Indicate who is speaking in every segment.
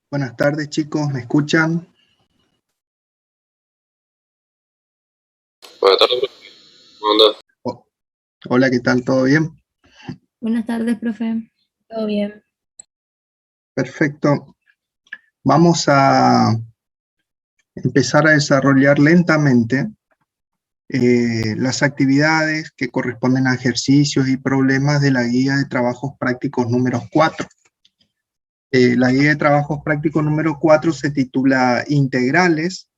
Speaker 1: Buenas tardes, chicos, ¿me escuchan?
Speaker 2: Buenas tardes, profe. ¿Cómo andás?
Speaker 1: Oh, hola, ¿qué tal? ¿Todo bien?
Speaker 3: Buenas tardes, profe. ¿Todo bien?
Speaker 1: Perfecto. Vamos a empezar a desarrollar lentamente las actividades que corresponden a ejercicios y problemas de la guía de trabajos prácticos número 4. La guía de trabajos prácticos número 4 se titula Integrales,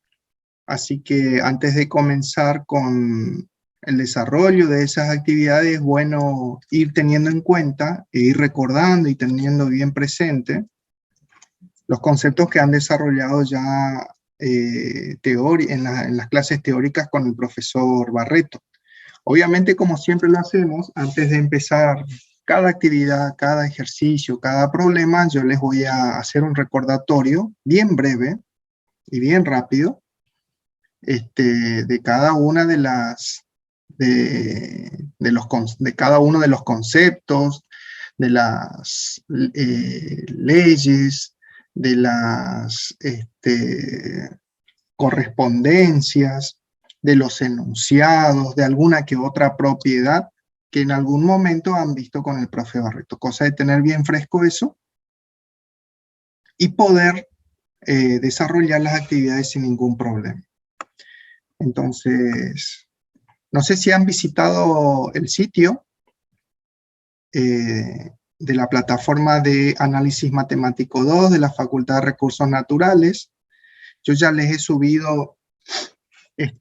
Speaker 1: así que antes de comenzar con el desarrollo de esas actividades, es bueno ir teniendo en cuenta e ir recordando y teniendo bien presente los conceptos que han desarrollado ya en las clases teóricas con el profesor Barreto. Obviamente, como siempre lo hacemos, antes de empezar cada actividad, cada ejercicio, cada problema, yo les voy a hacer un recordatorio bien breve y bien rápido de cada una de de cada uno de los conceptos, de las leyes, de las correspondencias, de los enunciados, de alguna que otra propiedad que en algún momento han visto con el profe Barreto. Cosa de tener bien fresco eso y poder desarrollar las actividades sin ningún problema. Entonces, no sé si han visitado el sitio de la plataforma de Análisis Matemático 2 de la Facultad de Recursos Naturales. Yo ya les he subido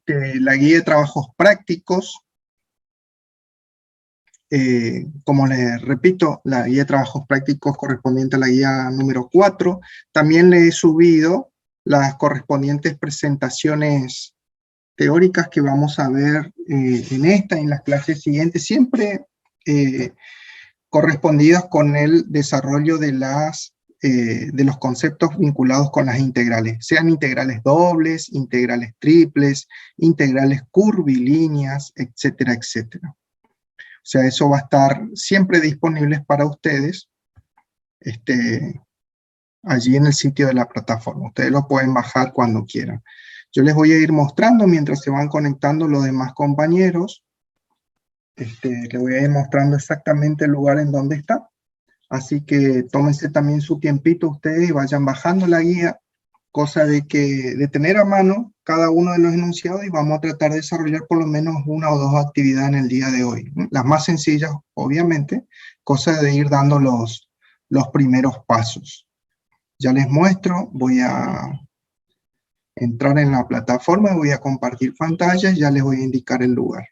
Speaker 1: la guía de trabajos prácticos. Como les repito, la guía de trabajos prácticos correspondiente a la guía número 4. También les he subido las correspondientes presentaciones teóricas que vamos a ver en esta y en las clases siguientes, siempre correspondidas con el desarrollo de los conceptos vinculados con las integrales, sean integrales dobles, integrales triples, integrales curvilíneas, etcétera, etcétera. O sea, eso va a estar siempre disponible para ustedes allí en el sitio de la plataforma. Ustedes lo pueden bajar cuando quieran. Yo les voy a ir mostrando mientras se van conectando los demás compañeros. Les voy a ir mostrando exactamente el lugar en donde está. Así que tómense también su tiempito ustedes y vayan bajando la guía, cosa de tener a mano cada uno de los enunciados y vamos a tratar de desarrollar por lo menos una o dos actividades en el día de hoy. Las más sencillas, obviamente, cosa de ir dando los primeros pasos. Ya les muestro, voy a entrar en la plataforma, voy a compartir pantalla y ya les voy a indicar el lugar.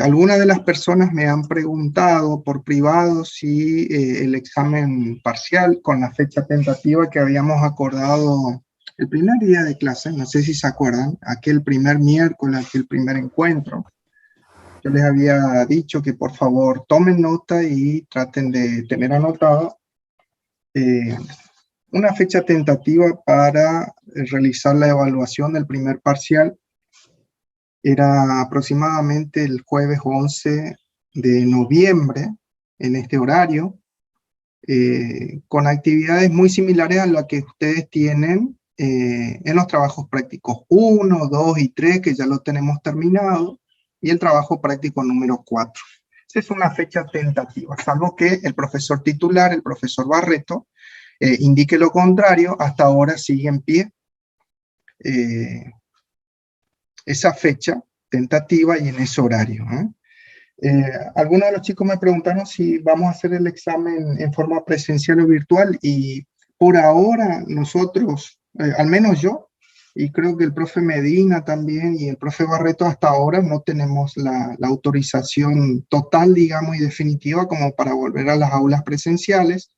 Speaker 1: Algunas de las personas me han preguntado por privado si el examen parcial con la fecha tentativa que habíamos acordado el primer día de clase, no sé si se acuerdan, aquel primer miércoles, aquel primer encuentro, yo les había dicho que por favor tomen nota y traten de tener anotado una fecha tentativa para realizar la evaluación del primer parcial. Era aproximadamente el jueves 11 de noviembre, en este horario, con actividades muy similares a las que ustedes tienen en los trabajos prácticos 1, 2 y 3, que ya lo tenemos terminado, y el trabajo práctico número 4. Esa es una fecha tentativa, salvo que el profesor titular, el profesor Barreto, indique lo contrario. Hasta ahora sigue en pie esa fecha tentativa y en ese horario. Algunos de los chicos me preguntaron si vamos a hacer el examen en forma presencial o virtual, y por ahora nosotros, al menos yo, y creo que el profe Medina también y el profe Barreto, hasta ahora no tenemos la autorización total, digamos, y definitiva como para volver a las aulas presenciales.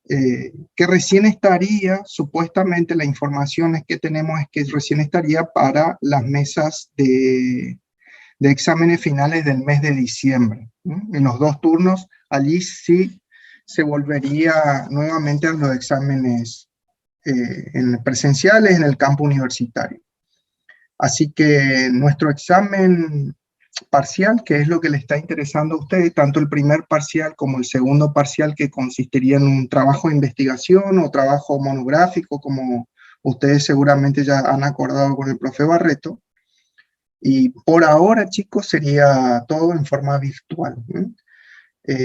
Speaker 1: Que recién estaría, supuestamente la información es que tenemos es que recién estaría para las mesas de exámenes finales del mes de diciembre. En los 2 turnos, allí sí se volvería nuevamente a los exámenes presenciales en el campo universitario. Así que nuestro examen parcial, que es lo que le está interesando a usted, tanto el primer parcial como el segundo parcial, que consistiría en un trabajo de investigación o trabajo monográfico, como ustedes seguramente ya han acordado con el profe Barreto. Y por ahora, chicos, sería todo en forma virtual.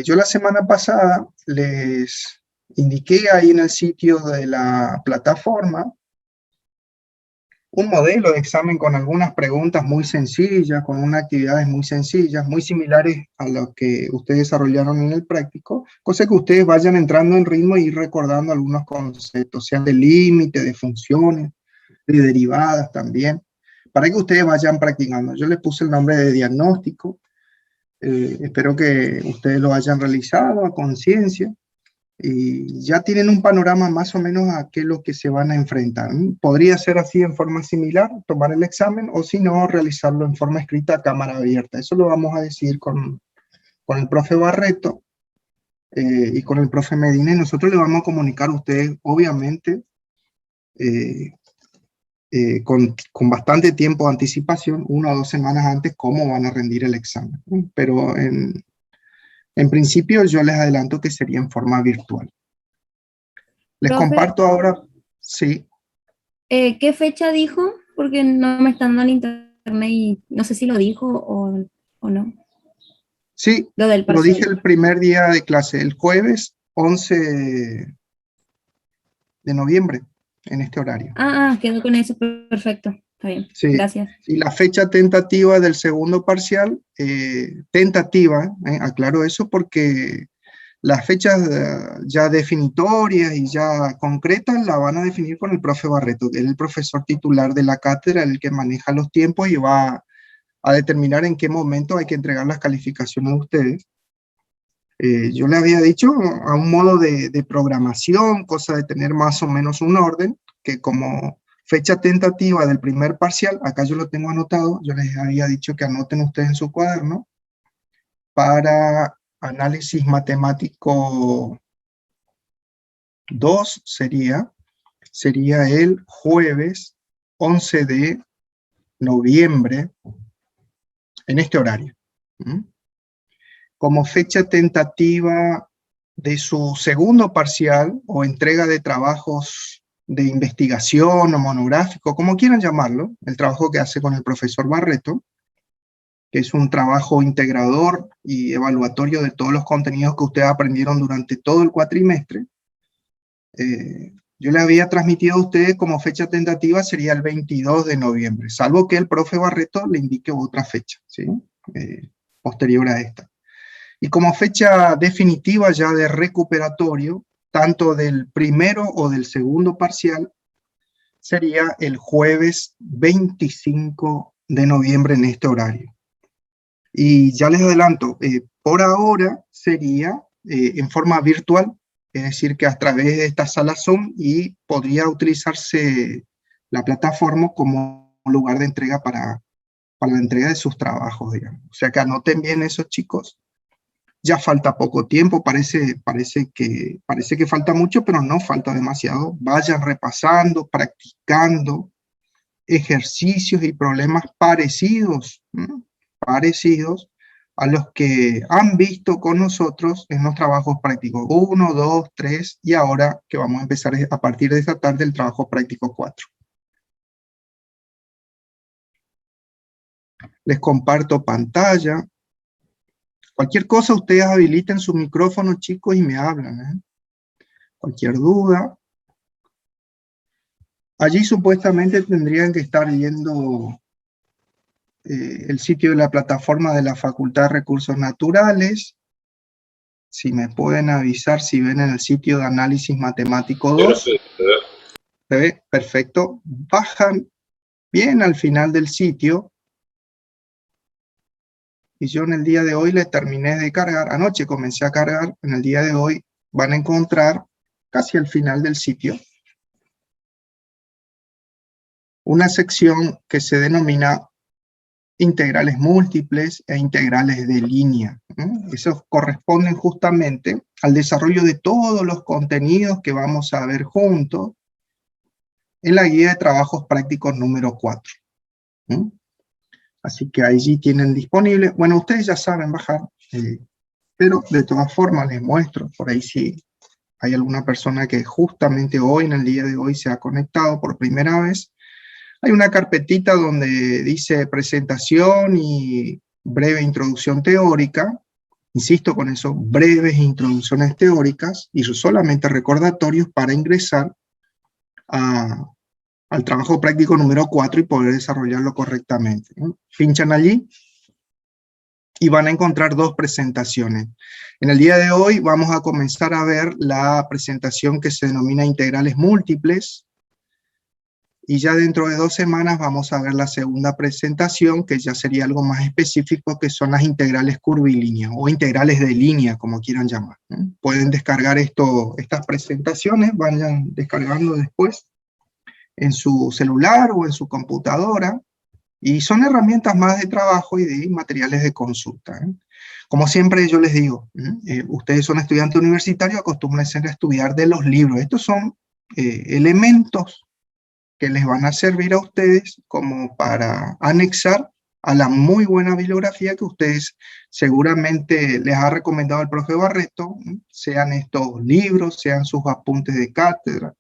Speaker 1: Yo la semana pasada les indiqué ahí en el sitio de la plataforma un modelo de examen con algunas preguntas muy sencillas, con unas actividades muy sencillas, muy similares a lo que ustedes desarrollaron en el práctico, cosa que ustedes vayan entrando en ritmo y ir recordando algunos conceptos, sean de límite, de funciones, de derivadas también, para que ustedes vayan practicando. Yo les puse el nombre de diagnóstico, espero que ustedes lo hayan realizado a conciencia, y ya tienen un panorama más o menos a qué es lo que se van a enfrentar. Podría ser así en forma similar, tomar el examen, o si no, realizarlo en forma escrita a cámara abierta. Eso lo vamos a decidir con el profe Barreto y con el profe Medina, y nosotros le vamos a comunicar a ustedes, obviamente, con bastante tiempo de anticipación, 1 o 2 semanas antes, cómo van a rendir el examen. Pero en principio yo les adelanto que sería en forma virtual. Les
Speaker 3: Profe,
Speaker 1: comparto ahora, sí,
Speaker 3: ¿qué fecha dijo? Porque no me están dando internet y no sé si lo dijo o no.
Speaker 1: sí,
Speaker 3: Lo del
Speaker 1: lo dije
Speaker 3: parcial.
Speaker 1: el primer día de clase, el jueves 11 de noviembre, en este horario.
Speaker 3: Quedó con eso, perfecto. Está bien,
Speaker 1: Sí,
Speaker 3: gracias.
Speaker 1: y la fecha tentativa del segundo parcial, tentativa, aclaro eso porque las fechas ya definitorias y ya concretas la van a definir con el profe Barreto, que es el profesor titular de la cátedra, el que maneja los tiempos y va a determinar en qué momento hay que entregar las calificaciones a ustedes. Yo le había dicho a un modo de programación, cosa de tener más o menos un orden, que como fecha tentativa del primer parcial, acá yo lo tengo anotado, yo les había dicho que anoten ustedes en su cuaderno, para análisis matemático 2 sería el jueves 11 de noviembre en este horario. Como fecha tentativa de su segundo parcial o entrega de trabajos de investigación o monográfico, como quieran llamarlo, el trabajo que hace con el profesor Barreto, que es un trabajo integrador y evaluatorio de todos los contenidos que ustedes aprendieron durante todo el cuatrimestre. Yo le había transmitido a ustedes como fecha tentativa sería el 22 de noviembre, salvo que el profe Barreto le indique otra fecha, ¿sí? Posterior a esta. Y como fecha definitiva ya de recuperatorio, tanto del primero o del segundo parcial, sería el jueves 25 de noviembre en este horario. Y ya les adelanto, por ahora sería en forma virtual, es decir, que a través de esta sala Zoom, y podría utilizarse la plataforma como lugar de entrega para la entrega de sus trabajos, digamos. O sea que anoten bien eso, chicos. Ya falta poco tiempo, parece que falta mucho, pero no falta demasiado. Vayan repasando, practicando ejercicios y problemas parecidos, parecidos a los que han visto con nosotros en los trabajos prácticos 1, 2, 3, y ahora que vamos a empezar a partir de esta tarde el trabajo práctico 4. Les comparto pantalla. Cualquier cosa, ustedes habiliten su micrófono, chicos, y me hablan. Cualquier duda. Allí supuestamente tendrían que estar viendo el sitio de la plataforma de la Facultad de Recursos Naturales. Si me pueden avisar si ven en el sitio de Análisis Matemático 2. ¿Se ve? Perfecto. Bajan bien al final del sitio. Y yo en el día de hoy le terminé de cargar. Anoche comencé a cargar. En el día de hoy van a encontrar casi al final del sitio una sección que se denomina integrales múltiples e integrales de línea. Esos corresponden justamente al desarrollo de todos los contenidos que vamos a ver juntos en la guía de trabajos prácticos número 4. ¿Mm? Así que allí tienen disponible. Bueno, ustedes ya saben bajar, pero de todas formas les muestro, por ahí si hay alguna persona que justamente hoy, en el día de hoy, se ha conectado por primera vez. Hay una carpetita donde dice presentación y breve introducción teórica. Insisto con eso, breves introducciones teóricas y solamente recordatorios para ingresar al trabajo práctico número 4 y poder desarrollarlo correctamente. Pinchan allí y van a encontrar dos presentaciones. En el día de hoy vamos a comenzar a ver la presentación que se denomina integrales múltiples, y ya dentro de 2 semanas vamos a ver la segunda presentación, que ya sería algo más específico, que son las integrales curvilíneas, o integrales de línea, como quieran llamar. Pueden descargar estas presentaciones, vayan descargando después en su celular o en su computadora, y son herramientas más de trabajo y de materiales de consulta. Como siempre yo les digo, ustedes son estudiantes universitarios, acostúmbrense a estudiar de los libros. Estos son elementos que les van a servir a ustedes como para anexar a la muy buena bibliografía que ustedes seguramente les ha recomendado el profe Barreto, sean estos libros, sean sus apuntes de cátedra.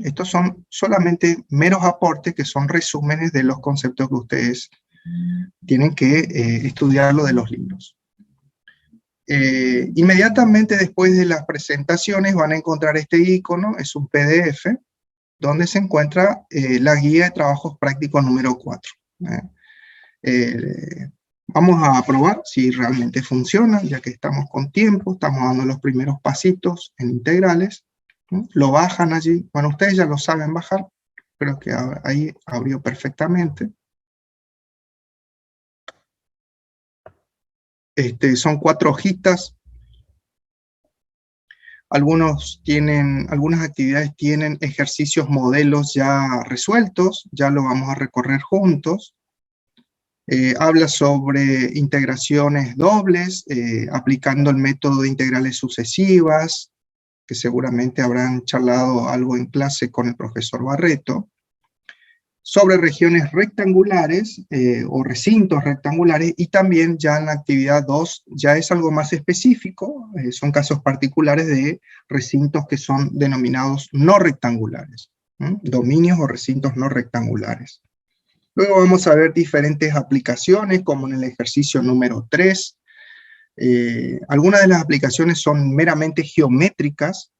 Speaker 1: Estos son solamente meros aportes que son resúmenes de los conceptos que ustedes tienen que estudiarlo de los libros. Inmediatamente después de las presentaciones van a encontrar este icono, es un PDF, donde se encuentra la guía de trabajos prácticos número 4. Vamos a probar si realmente funciona, ya que estamos con tiempo, estamos dando los primeros pasitos en integrales. Lo bajan allí, bueno, ustedes ya lo saben bajar, creo que ahí abrió perfectamente. Son 4 hojitas. Algunas actividades tienen ejercicios modelos ya resueltos, ya lo vamos a recorrer juntos. Habla sobre integraciones dobles, aplicando el método de integrales sucesivas, que seguramente habrán charlado algo en clase con el profesor Barreto. Sobre regiones rectangulares o recintos rectangulares, y también ya en la actividad 2 ya es algo más específico, son casos particulares de recintos que son denominados no rectangulares, dominios o recintos no rectangulares. Luego vamos a ver diferentes aplicaciones, como en el ejercicio número 3. Algunas de las aplicaciones son meramente geométricas.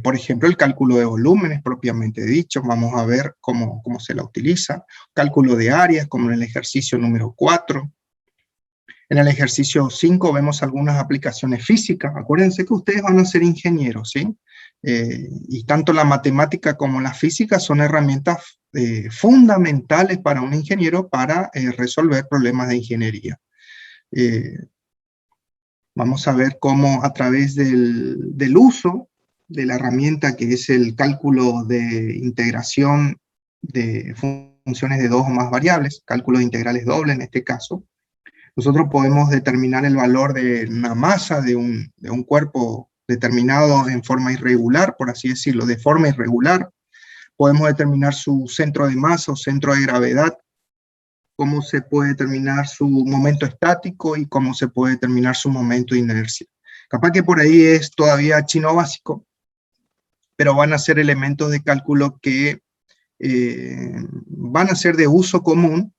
Speaker 1: Por ejemplo, el cálculo de volúmenes propiamente dicho, vamos a ver cómo se la utiliza. Cálculo de áreas, como en el ejercicio número 4. En el ejercicio 5 vemos algunas aplicaciones físicas. Acuérdense que ustedes van a ser ingenieros, ¿sí? Y tanto la matemática como la física son herramientas fundamentales para un ingeniero para resolver problemas de ingeniería. Vamos a ver cómo a través del uso de la herramienta que es el cálculo de integración de funciones de 2 o más variables, cálculo de integrales doble en este caso, nosotros podemos determinar el valor de una masa de un cuerpo determinado en forma irregular, por así decirlo, de forma irregular. Podemos determinar su centro de masa o centro de gravedad, cómo se puede determinar su momento estático y cómo se puede determinar su momento de inercia. Capaz que por ahí es todavía chino básico, pero van a ser elementos de cálculo que van a ser de uso común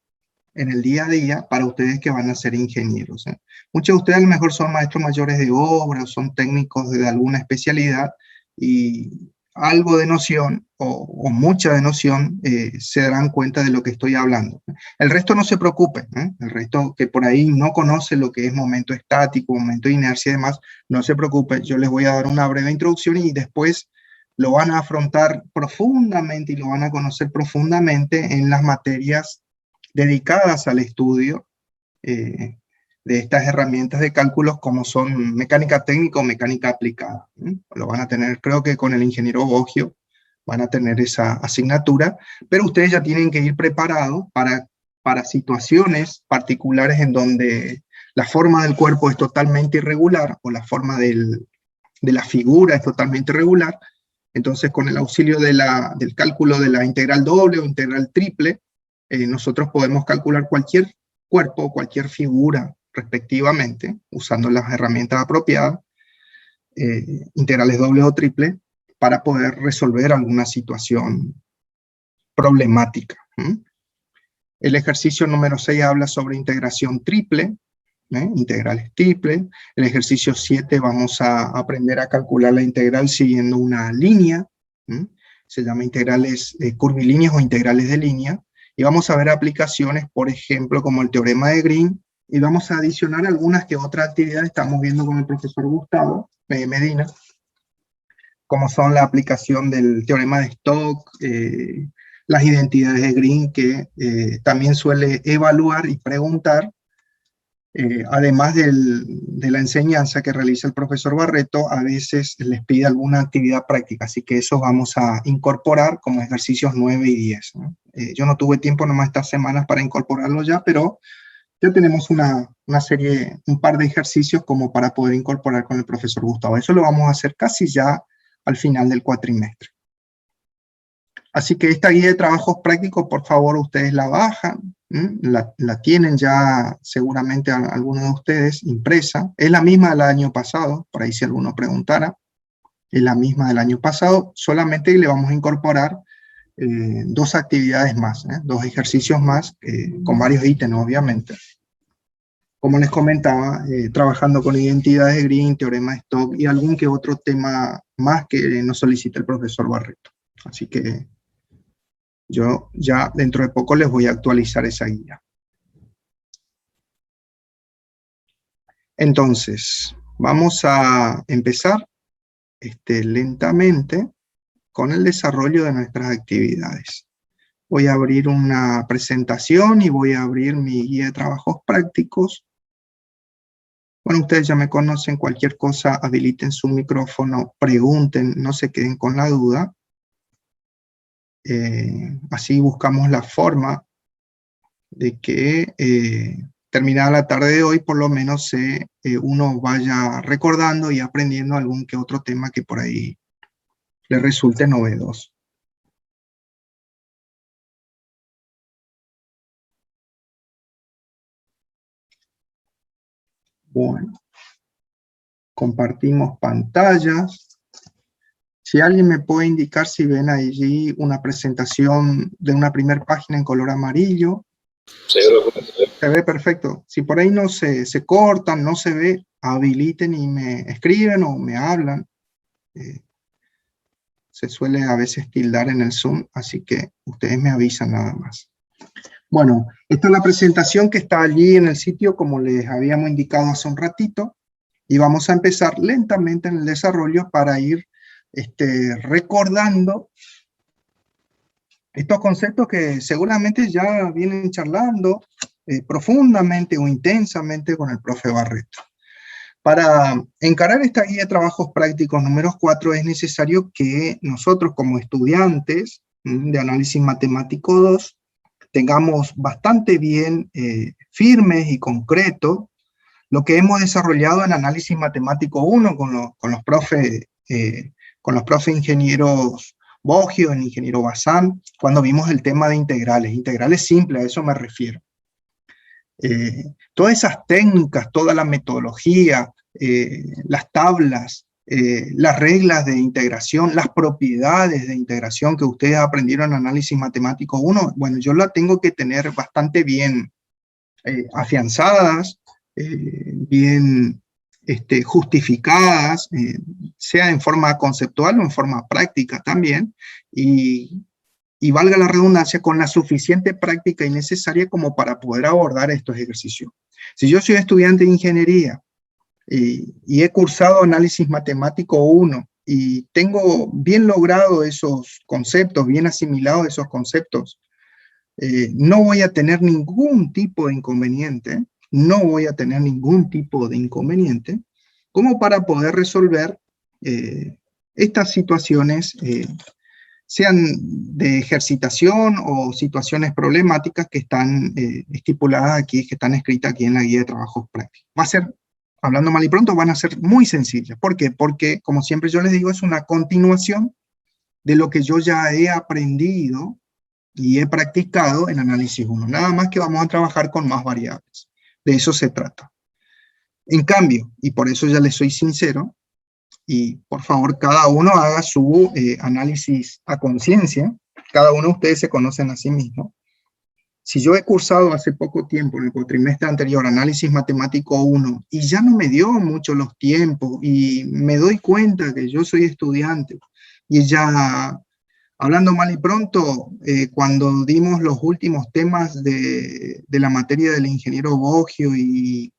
Speaker 1: en el día a día para ustedes que van a ser ingenieros. Muchos de ustedes a lo mejor son maestros mayores de obra o son técnicos de alguna especialidad y algo de noción o mucha de noción se darán cuenta de lo que estoy hablando. El resto no se preocupe, el resto que por ahí no conoce lo que es momento estático, momento de inercia y demás, no se preocupe, yo les voy a dar una breve introducción y después lo van a afrontar profundamente y lo van a conocer profundamente en las materias dedicadas al estudio de estas herramientas de cálculos como son mecánica técnica o mecánica aplicada. Lo van a tener, creo que con el ingeniero Boggio van a tener esa asignatura, pero ustedes ya tienen que ir preparados para situaciones particulares en donde la forma del cuerpo es totalmente irregular o la forma de la figura es totalmente irregular. Entonces, con el auxilio del cálculo de la integral doble o integral triple, nosotros podemos calcular cualquier cuerpo, cualquier figura, respectivamente, usando las herramientas apropiadas, integrales dobles o triples, para poder resolver alguna situación problemática. El ejercicio número 6 habla sobre integración triple, integrales triples. El ejercicio 7 vamos a aprender a calcular la integral siguiendo una línea, se llama integrales curvilíneas o integrales de línea, y vamos a ver aplicaciones, por ejemplo, como el teorema de Green, y vamos a adicionar algunas que otras actividades estamos viendo con el profesor Gustavo Medina, como son la aplicación del teorema de Stokes, las identidades de Green, que también suele evaluar y preguntar, además de la enseñanza que realiza el profesor Barreto, a veces les pide alguna actividad práctica, así que eso vamos a incorporar como ejercicios 9 y 10, ¿no? Yo no tuve tiempo nomás estas semanas para incorporarlo ya, pero ya tenemos una serie, un par de ejercicios como para poder incorporar con el profesor Gustavo. Eso lo vamos a hacer casi ya al final del cuatrimestre. Así que esta guía de trabajos prácticos, por favor, ustedes la bajan, la tienen ya seguramente algunos de ustedes impresa. Es la misma del año pasado, por ahí si alguno preguntara. Es la misma del año pasado, solamente le vamos a incorporar dos actividades más, dos ejercicios más, con varios ítems, obviamente. Como les comentaba, trabajando con identidades de Green, teorema de Stokes y algún que otro tema más que nos solicita el profesor Barreto. Así que yo ya dentro de poco les voy a actualizar esa guía. Entonces, vamos a empezar lentamente con el desarrollo de nuestras actividades. Voy a abrir una presentación y voy a abrir mi guía de trabajos prácticos. Bueno, ustedes ya me conocen, cualquier cosa habiliten su micrófono, pregunten, no se queden con la duda. Así buscamos la forma de que terminada la tarde de hoy, por lo menos uno vaya recordando y aprendiendo algún que otro tema que por ahí le resulte novedoso. Bueno, compartimos pantallas. Si alguien me puede indicar si ven allí una presentación de una primera página en color amarillo. Se ve perfecto. Si por ahí no se cortan, no se ve, habiliten y me escriben o me hablan. Se suele a veces tildar en el Zoom, así que ustedes me avisan nada más. Bueno, esta es la presentación que está allí en el sitio, como les habíamos indicado hace un ratito, y vamos a empezar lentamente en el desarrollo para ir recordando estos conceptos que seguramente ya vienen charlando profundamente o intensamente con el profe Barreto. Para encarar esta guía de trabajos prácticos número 4 es necesario que nosotros como estudiantes de análisis matemático 2 tengamos bastante bien firmes y concreto lo que hemos desarrollado en análisis matemático 1 con los profes ingenieros Boggio, el ingeniero Bazán, cuando vimos el tema de integrales simples, a eso me refiero. Todas esas técnicas, toda la metodología, las tablas, las reglas de integración, las propiedades de integración que ustedes aprendieron en análisis matemático 1, bueno, yo las tengo que tener bastante bien afianzadas, bien justificadas, sea en forma conceptual o en forma práctica también, y valga la redundancia, con la suficiente práctica y necesaria como para poder abordar estos ejercicios. Si yo soy estudiante de ingeniería y he cursado análisis matemático 1 y tengo bien logrado esos conceptos, bien asimilados esos conceptos, no voy a tener ningún tipo de inconveniente, como para poder resolver estas situaciones, sean de ejercitación o situaciones problemáticas que están estipuladas aquí, que están escritas aquí en la guía de trabajos prácticos. Va a ser, hablando mal y pronto, van a ser muy sencillas. ¿Por qué? Porque, como siempre yo les digo, es una continuación de lo que yo ya he aprendido y he practicado en análisis 1. Nada más que vamos a trabajar con más variables. De eso se trata. En cambio, y por eso ya les soy sincero, y por favor cada uno haga su análisis a conciencia, cada uno de ustedes se conocen a sí mismo. Si yo he cursado hace poco tiempo, en el cuatrimestre anterior, análisis matemático 1, y ya no me dio mucho los tiempos, y me doy cuenta que yo soy estudiante, y ya, hablando mal y pronto, cuando dimos los últimos temas de la materia del ingeniero Boggio y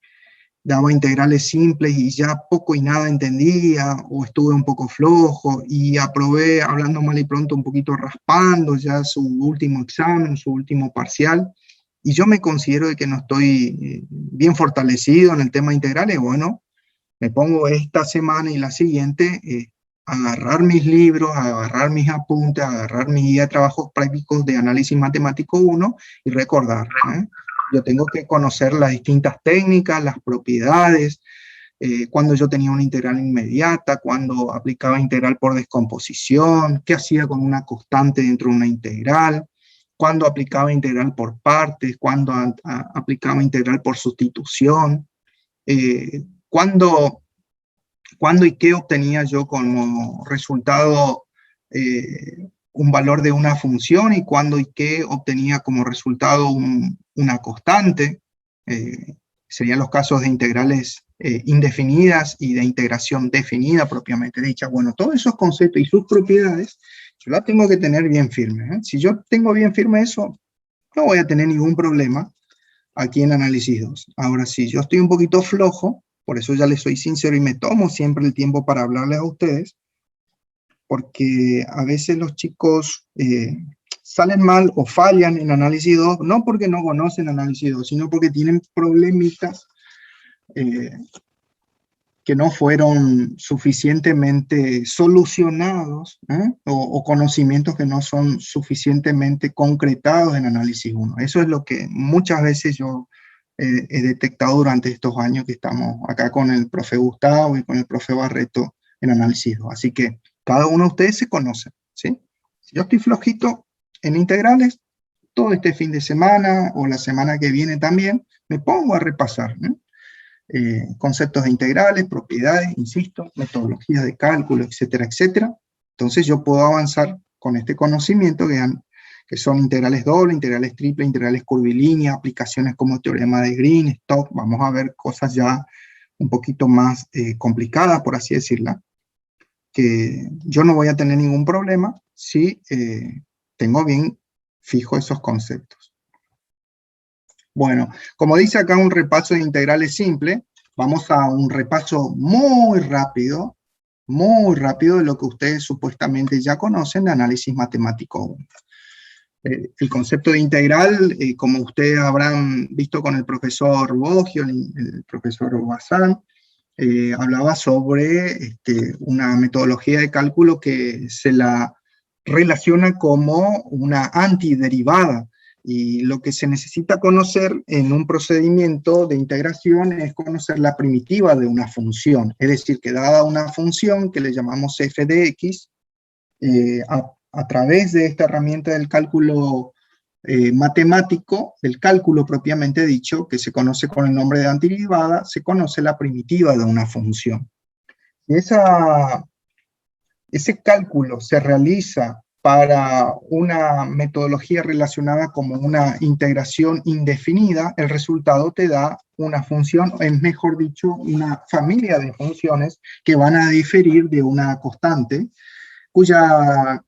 Speaker 1: daba integrales simples y ya poco y nada entendía, o estuve un poco flojo, y aprobé, hablando mal y pronto, un poquito raspando ya su último examen, su último parcial, y yo me considero de que no estoy bien fortalecido en el tema de integrales. Bueno, me pongo esta semana y la siguiente a agarrar mis libros, a agarrar mis apuntes, a agarrar mi guía de trabajos prácticos de análisis matemático 1 y recordar, yo tengo que conocer las distintas técnicas, las propiedades, cuando yo tenía una integral inmediata, cuando aplicaba integral por descomposición, qué hacía con una constante dentro de una integral, cuando aplicaba integral por partes, cuando aplicaba integral por sustitución, cuándo y qué obtenía yo como resultado un valor de una función, y cuándo y qué obtenía como resultado una constante. Serían los casos de integrales indefinidas y de integración definida propiamente dicha. Bueno, todos esos conceptos y sus propiedades yo las tengo que tener bien firmes. Si yo tengo bien firme eso, no voy a tener ningún problema aquí en análisis 2. Ahora, si yo estoy un poquito flojo, por eso ya les soy sincero y me tomo siempre el tiempo para hablarles a ustedes, porque a veces los chicos salen mal o fallan en análisis 2, no porque no conocen análisis 2, sino porque tienen problemitas que no fueron suficientemente solucionados, o conocimientos que no son suficientemente concretados en análisis 1. Eso es lo que muchas veces yo he detectado durante estos años que estamos acá con el profe Gustavo y con el profe Barreto en análisis 2. Así que cada uno de ustedes se conoce, ¿sí? Si yo estoy flojito en integrales, todo este fin de semana o la semana que viene también, me pongo a repasar, conceptos de integrales, propiedades, insisto, metodologías de cálculo, etcétera, etcétera. Entonces yo puedo avanzar con este conocimiento que son integrales dobles, integrales triples, integrales curvilíneas, aplicaciones como teorema de Green, Stokes. Vamos a ver cosas ya un poquito más complicadas, por así decirla, que yo no voy a tener ningún problema si tengo bien fijo esos conceptos. Bueno, como dice acá un repaso de integrales simple, vamos a un repaso muy rápido de lo que ustedes supuestamente ya conocen de análisis matemático 1. El concepto de integral, como ustedes habrán visto con el profesor Boggio, el profesor Bazán, hablaba sobre una metodología de cálculo que se la relaciona como una antiderivada, y lo que se necesita conocer en un procedimiento de integración es conocer la primitiva de una función, es decir, que dada una función que le llamamos f de x, a través de esta herramienta del cálculo matemático, del cálculo propiamente dicho, que se conoce con el nombre de antiderivada, se conoce la primitiva de una función. Y ese cálculo se realiza para una metodología relacionada como una integración indefinida. El resultado te da una función, es mejor dicho, una familia de funciones que van a diferir de una constante, cuya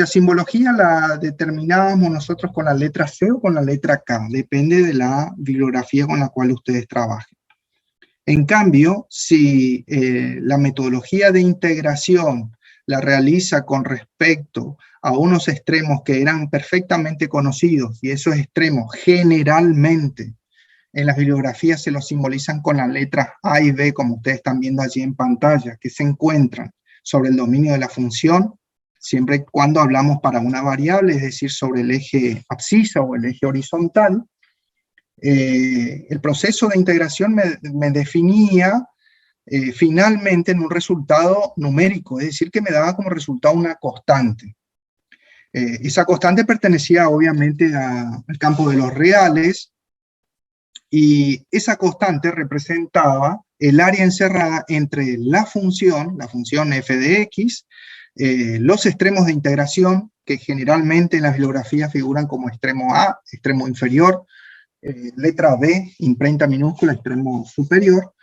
Speaker 1: simbología la determinábamos nosotros con la letra C o con la letra K, depende de la bibliografía con la cual ustedes trabajen. En cambio, si la metodología de integración la realiza con respecto a unos extremos que eran perfectamente conocidos, y esos extremos generalmente en las bibliografías se los simbolizan con las letras A y B, como ustedes están viendo allí en pantalla, que se encuentran sobre el dominio de la función, siempre y cuando hablamos para una variable, es decir, sobre el eje abscisa o el eje horizontal. El proceso de integración me definía finalmente en un resultado numérico, es decir, que me daba como resultado una constante. Esa constante pertenecía obviamente al campo de los reales, y esa constante representaba el área encerrada entre la función f de x, los extremos de integración, que generalmente en la bibliografía figuran como extremo A, extremo inferior, letra B, imprenta minúscula, extremo superior,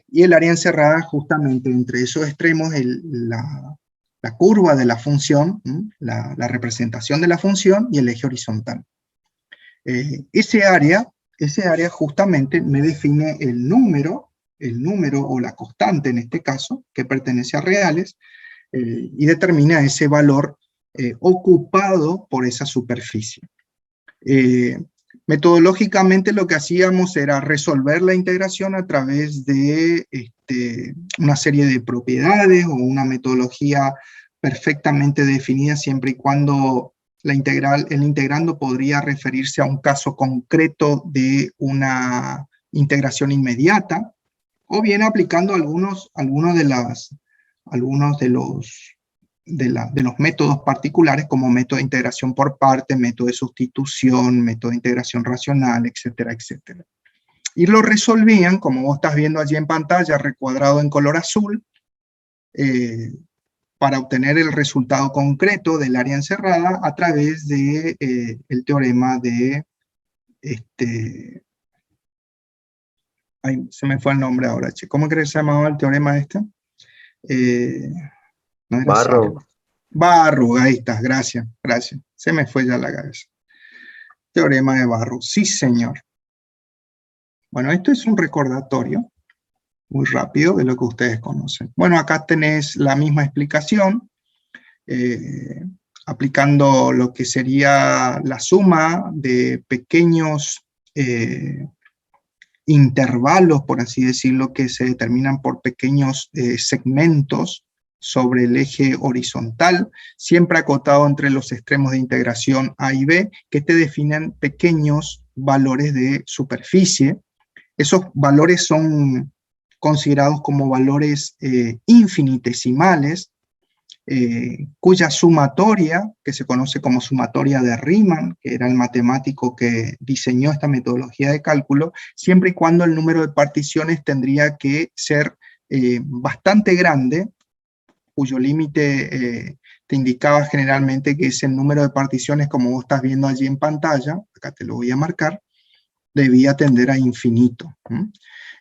Speaker 1: y el área encerrada justamente entre esos extremos, la curva de la función, la representación de la función y el eje horizontal. Ese área justamente me define el número o la constante en este caso, que pertenece a reales, y determina ese valor ocupado por esa superficie. Metodológicamente lo que hacíamos era resolver la integración a través de una serie de propiedades o una metodología perfectamente definida siempre y cuando el integrando podría referirse a un caso concreto de una integración inmediata, o bien aplicando algunos de los métodos particulares, como método de integración por parte, método de sustitución, método de integración racional, etcétera, etcétera. Y lo resolvían, como vos estás viendo allí en pantalla, recuadrado en color azul, para obtener el resultado concreto del área encerrada a través de el teorema de ay, se me fue el nombre ahora, che. ¿Cómo crees que se llamaba el teorema este? No era
Speaker 4: Barrow.
Speaker 1: Barrow, ahí está, gracias. Se me fue ya la cabeza. Teorema de Barrow, sí señor. Bueno, esto es un recordatorio muy rápido de lo que ustedes conocen. Bueno, acá tenés la misma explicación, aplicando lo que sería la suma de pequeños intervalos, por así decirlo, que se determinan por pequeños segmentos sobre el eje horizontal, siempre acotado entre los extremos de integración A y B, que te definen pequeños valores de superficie. Esos valores son considerados como valores infinitesimales, cuya sumatoria, que se conoce como sumatoria de Riemann, que era el matemático que diseñó esta metodología de cálculo, siempre y cuando el número de particiones tendría que ser bastante grande, cuyo límite te indicaba generalmente que ese número de particiones, como vos estás viendo allí en pantalla, acá te lo voy a marcar, debía tender a infinito.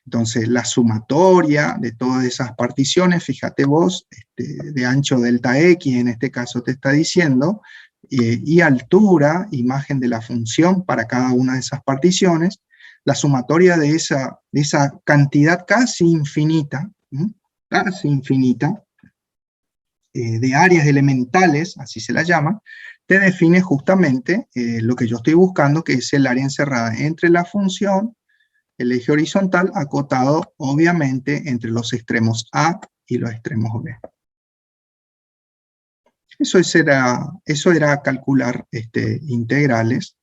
Speaker 1: Entonces, la sumatoria de todas esas particiones, fíjate vos, de ancho delta x, en este caso te está diciendo, y altura, imagen de la función para cada una de esas particiones, la sumatoria de esa cantidad casi infinita, de áreas elementales, así se la llama, te define justamente lo que yo estoy buscando, que es el área encerrada entre la función, el eje horizontal, acotado obviamente entre los extremos A y los extremos B. Eso era calcular integrales,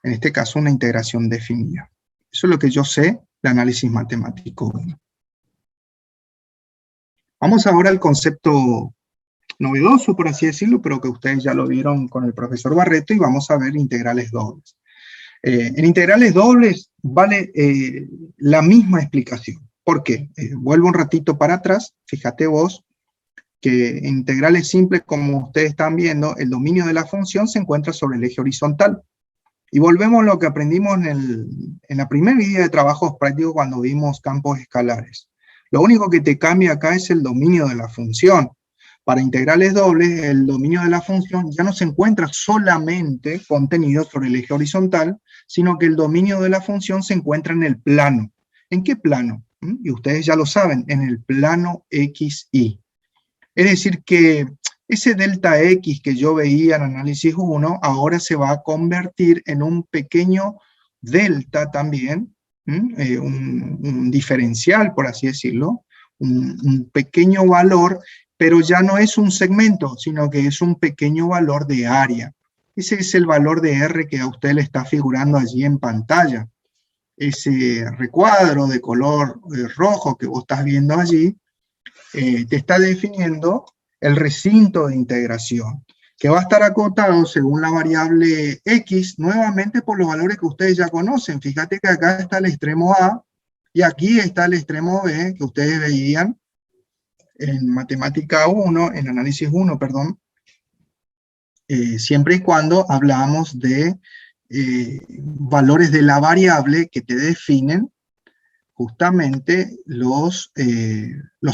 Speaker 1: en este caso una integración definida. Eso es lo que yo sé de análisis matemático 1. Vamos ahora al concepto novedoso, por así decirlo, pero que ustedes ya lo vieron con el profesor Barreto, y vamos a ver integrales dobles. En integrales dobles vale la misma explicación. ¿Por qué? Vuelvo un ratito para atrás, fíjate vos, que en integrales simples, como ustedes están viendo, el dominio de la función se encuentra sobre el eje horizontal. Y volvemos a lo que aprendimos en la primera guía de trabajos prácticos cuando vimos campos escalares. Lo único que te cambia acá es el dominio de la función. Para integrales dobles, el dominio de la función ya no se encuentra solamente contenido sobre el eje horizontal, sino que el dominio de la función se encuentra en el plano. ¿En qué plano? Y ustedes ya lo saben, en el plano XY. Es decir que ese delta X que yo veía en análisis 1, ahora se va a convertir en un pequeño delta también, un diferencial, por así decirlo, un pequeño valor, pero ya no es un segmento, sino que es un pequeño valor de área. Ese es el valor de R que a usted le está figurando allí en pantalla. Ese recuadro de color rojo que vos estás viendo allí, te está definiendo el recinto de integración. que va a estar acotado según la variable X, nuevamente por los valores que ustedes ya conocen. Fíjate que acá está el extremo A, y aquí está el extremo B, que ustedes veían en matemática 1, en análisis 1, perdón, siempre y cuando hablamos de valores de la variable que te definen justamente los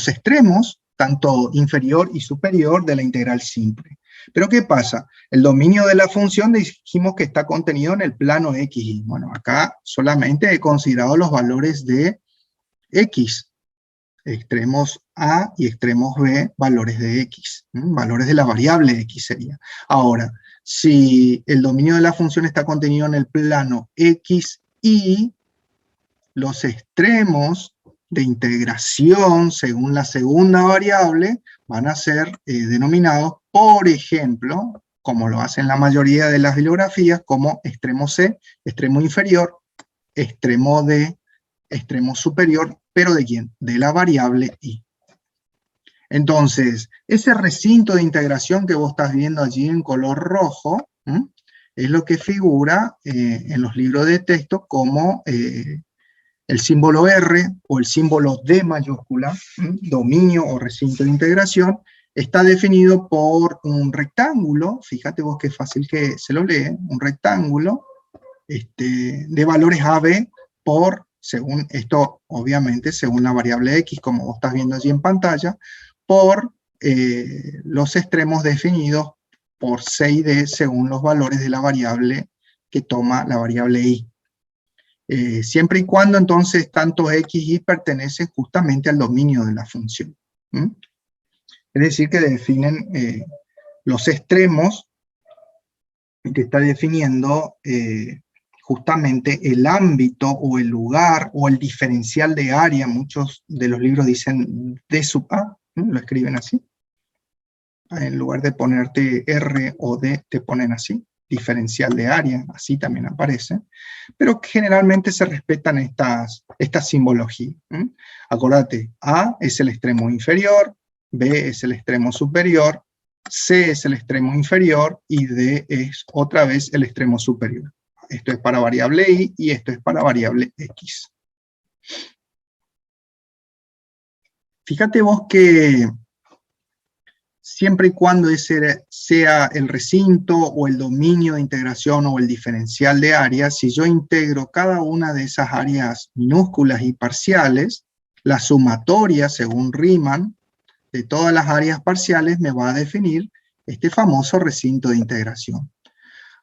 Speaker 1: extremos, tanto inferior y superior de la integral simple. Pero ¿qué pasa? El dominio de la función dijimos que está contenido en el plano X. Bueno, acá solamente he considerado los valores de X, extremos A y extremos B, valores de X, valores de la variable X sería. Ahora, si el dominio de la función está contenido en el plano X y los extremos de integración según la segunda variable van a ser denominados, por ejemplo, como lo hacen la mayoría de las bibliografías, como extremo C, extremo inferior, extremo D, extremo superior, pero ¿de quién? De la variable Y. Entonces, ese recinto de integración que vos estás viendo allí en color rojo, es lo que figura en los libros de texto como el símbolo R o el símbolo D mayúscula, dominio o recinto de integración, está definido por un rectángulo, fíjate vos qué fácil que se lo lee, un rectángulo de valores AB por, según esto, obviamente, según la variable X, como vos estás viendo allí en pantalla, por los extremos definidos por C y D según los valores de la variable que toma la variable Y. Siempre y cuando entonces tanto X y Y pertenecen justamente al dominio de la función. Es decir, que definen los extremos que está definiendo justamente el ámbito o el lugar o el diferencial de área. Muchos de los libros dicen D sub A, lo escriben así. En lugar de ponerte R o D, te ponen así, diferencial de área, así también aparece. Pero generalmente se respetan estas simbologías. Acordate, A es el extremo inferior, B es el extremo superior, C es el extremo inferior y D es otra vez el extremo superior. Esto es para variable Y y esto es para variable X. Fíjate vos que siempre y cuando ese sea el recinto o el dominio de integración o el diferencial de áreas, si yo integro cada una de esas áreas minúsculas y parciales, la sumatoria, según Riemann, de todas las áreas parciales me va a definir este famoso recinto de integración.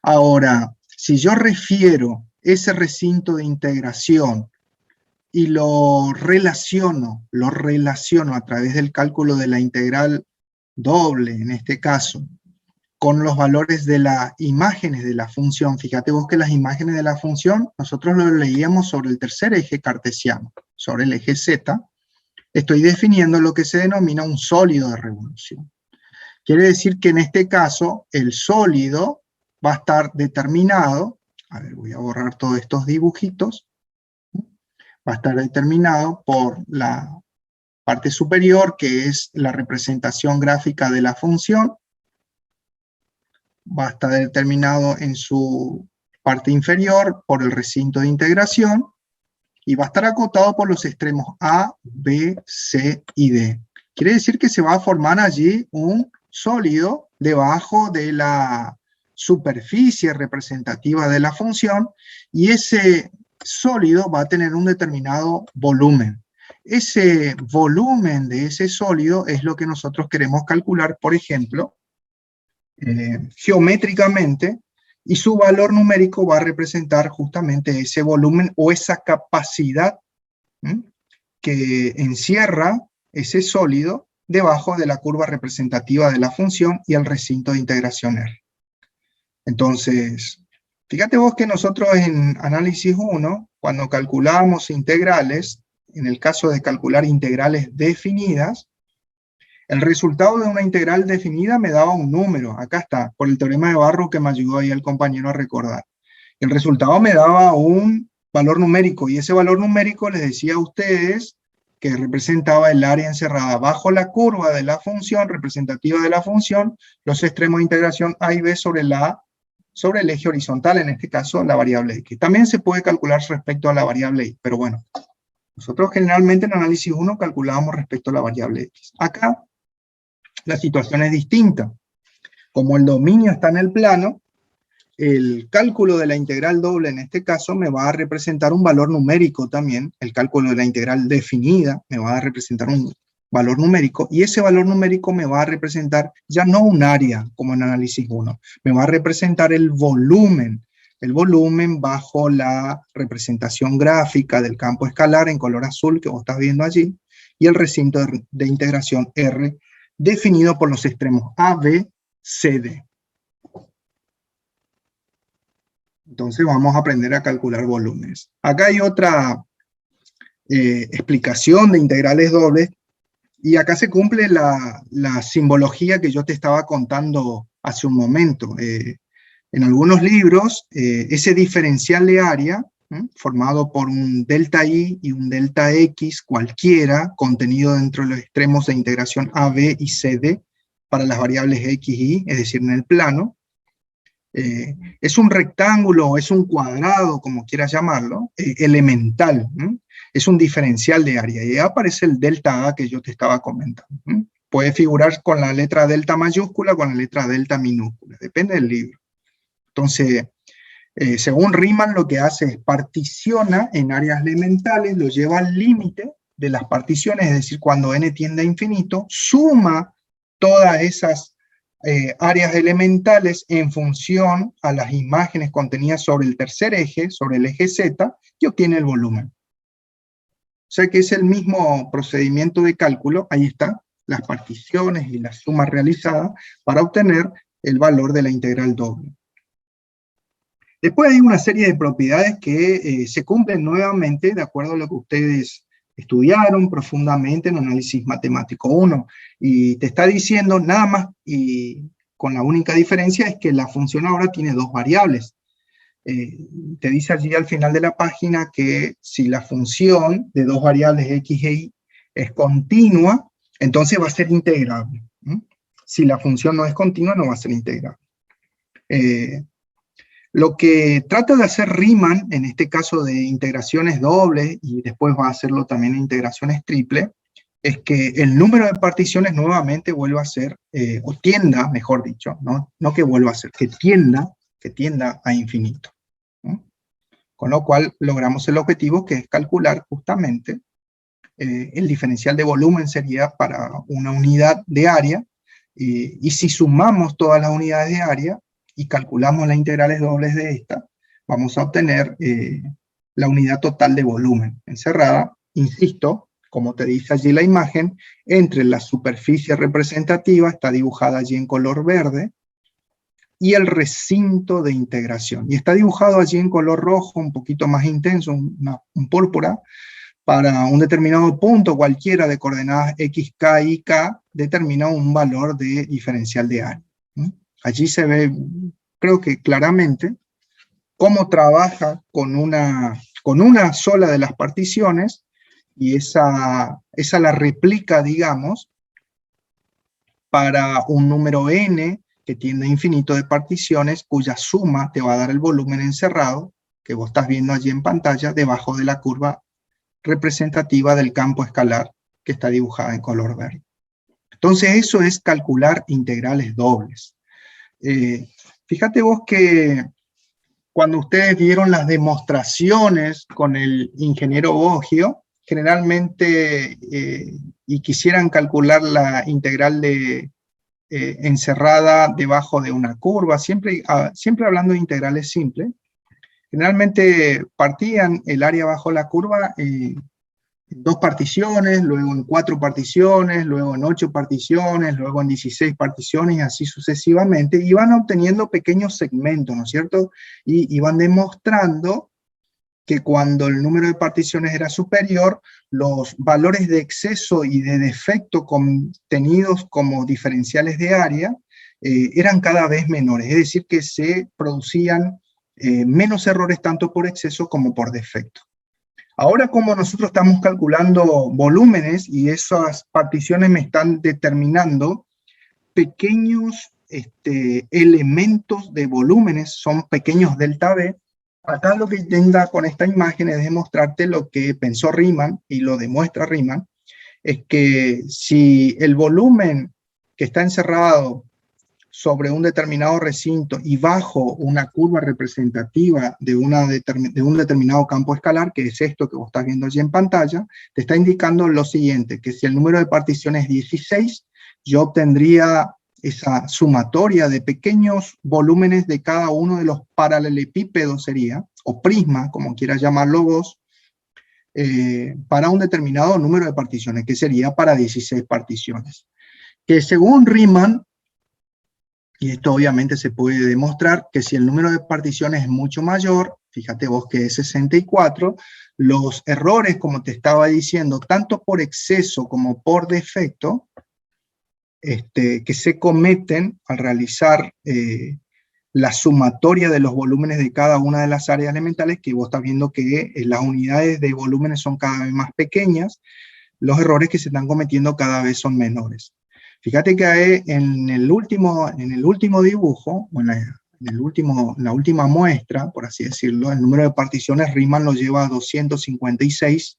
Speaker 1: Ahora, si yo refiero ese recinto de integración y lo relaciono a través del cálculo de la integral doble, en este caso, con los valores de las imágenes de la función. Fíjate vos que las imágenes de la función, nosotros lo leíamos sobre el tercer eje cartesiano, sobre el eje Z. Estoy definiendo lo que se denomina un sólido de revolución. Quiere decir que en este caso, el sólido va a estar determinado, a ver, voy a borrar todos estos dibujitos, va a estar determinado por la parte superior, que es la representación gráfica de la función, va a estar determinado en su parte inferior por el recinto de integración, y va a estar acotado por los extremos A, B, C y D. Quiere decir que se va a formar allí un sólido debajo de la superficie representativa de la función, y ese sólido va a tener un determinado volumen. Ese volumen de ese sólido es lo que nosotros queremos calcular, por ejemplo, geométricamente, y su valor numérico va a representar justamente ese volumen o esa capacidad que encierra ese sólido debajo de la curva representativa de la función y el recinto de integración R. Entonces, fíjate vos que nosotros en análisis 1, cuando calculamos integrales, en el caso de calcular integrales definidas, el resultado de una integral definida me daba un número, acá está, por el teorema de Barrow que me ayudó ahí el compañero a recordar. El resultado me daba un valor numérico, y ese valor numérico les decía a ustedes que representaba el área encerrada bajo la curva de la función, representativa de la función, los extremos de integración A y B sobre el eje horizontal, en este caso la variable X. También se puede calcular respecto a la variable Y, pero bueno, nosotros generalmente en análisis 1 calculábamos respecto a la variable X. Acá la situación es distinta. Como el dominio está en el plano, el cálculo de la integral doble en este caso me va a representar un valor numérico también. El cálculo de la integral definida me va a representar un valor numérico, y ese valor numérico me va a representar ya no un área como en análisis 1, me va a representar el volumen bajo la representación gráfica del campo escalar en color azul que vos estás viendo allí, y el recinto de integración R definido por los extremos A, B, C, D. Entonces vamos a aprender a calcular volúmenes. Acá hay otra explicación de integrales dobles, y acá se cumple la simbología que yo te estaba contando hace un momento. En algunos libros, ese diferencial de área, formado por un delta Y y un delta X cualquiera, contenido dentro de los extremos de integración A, B y C, D, para las variables X y Y, es decir, en el plano, es un rectángulo, es un cuadrado, como quieras llamarlo, elemental, es un diferencial de área, y aparece el delta A que yo te estaba comentando. Puede figurar con la letra delta mayúscula, con la letra delta minúscula, depende del libro. Entonces, según Riemann, lo que hace es particiona en áreas elementales, lo lleva al límite de las particiones, es decir, cuando n tiende a infinito, suma todas esas áreas elementales en función a las imágenes contenidas sobre el tercer eje, sobre el eje Z, y obtiene el volumen. O sea que es el mismo procedimiento de cálculo, ahí está, las particiones y la suma realizada para obtener el valor de la integral doble. Después hay una serie de propiedades que se cumplen nuevamente de acuerdo a lo que ustedes estudiaron profundamente en análisis matemático 1, y te está diciendo nada más, y con la única diferencia es que la función ahora tiene dos variables. Te dice allí al final de la página que si la función de dos variables X e Y es continua, entonces va a ser integrable. Si la función no es continua, no va a ser integrable. Lo que trata de hacer Riemann, en este caso de integraciones dobles, y después va a hacerlo también en integraciones triples, es que el número de particiones nuevamente vuelva a ser, o tienda, mejor dicho, no que vuelva a ser, que tienda a infinito. Con lo cual logramos el objetivo, que es calcular justamente el diferencial de volumen sería para una unidad de área, y si sumamos todas las unidades de área, y calculamos las integrales dobles de esta, vamos a obtener la unidad total de volumen encerrada, insisto, como te dice allí la imagen, entre la superficie representativa, está dibujada allí en color verde, y el recinto de integración. Y está dibujado allí en color rojo, un poquito más intenso, un púrpura, para un determinado punto cualquiera de coordenadas x, k y k, determina un valor de diferencial de área. Allí se ve, creo que claramente, cómo trabaja con una sola de las particiones, y esa la replica, digamos, para un número n que tiende a infinito de particiones, cuya suma te va a dar el volumen encerrado, que vos estás viendo allí en pantalla, debajo de la curva representativa del campo escalar, que está dibujada en color verde. Entonces eso es calcular integrales dobles. Fíjate vos que cuando ustedes vieron las demostraciones con el ingeniero Boggio, generalmente, y quisieran calcular la integral encerrada debajo de una curva, siempre hablando de integrales simples, generalmente partían el área bajo la curva en dos particiones, luego en 4 particiones, luego en 8 particiones, luego en 16 particiones, y así sucesivamente, y van obteniendo pequeños segmentos, ¿no es cierto? Y van demostrando que cuando el número de particiones era superior, los valores de exceso y de defecto contenidos como diferenciales de área eran cada vez menores, es decir, que se producían menos errores tanto por exceso como por defecto. Ahora, como nosotros estamos calculando volúmenes y esas particiones me están determinando pequeños elementos de volúmenes, son pequeños delta V. Acá lo que intenta con esta imagen es demostrarte lo que pensó Riemann, y lo demuestra Riemann, es que si el volumen que está encerrado sobre un determinado recinto y bajo una curva representativa de un determinado campo escalar, que es esto que vos estás viendo allí en pantalla, te está indicando lo siguiente, que si el número de particiones es 16, yo obtendría esa sumatoria de pequeños volúmenes de cada uno de los paralelepípedos sería, o prisma, como quieras llamarlo vos, para un determinado número de particiones, que sería para 16 particiones. Que según Riemann, y esto obviamente se puede demostrar, que si el número de particiones es mucho mayor, fíjate vos que es 64, los errores, como te estaba diciendo, tanto por exceso como por defecto, que se cometen al realizar la sumatoria de los volúmenes de cada una de las áreas elementales, que vos estás viendo que las unidades de volúmenes son cada vez más pequeñas, los errores que se están cometiendo cada vez son menores. Fíjate que en el último dibujo, o en la última muestra, por así decirlo, el número de particiones Riemann lo lleva a 256,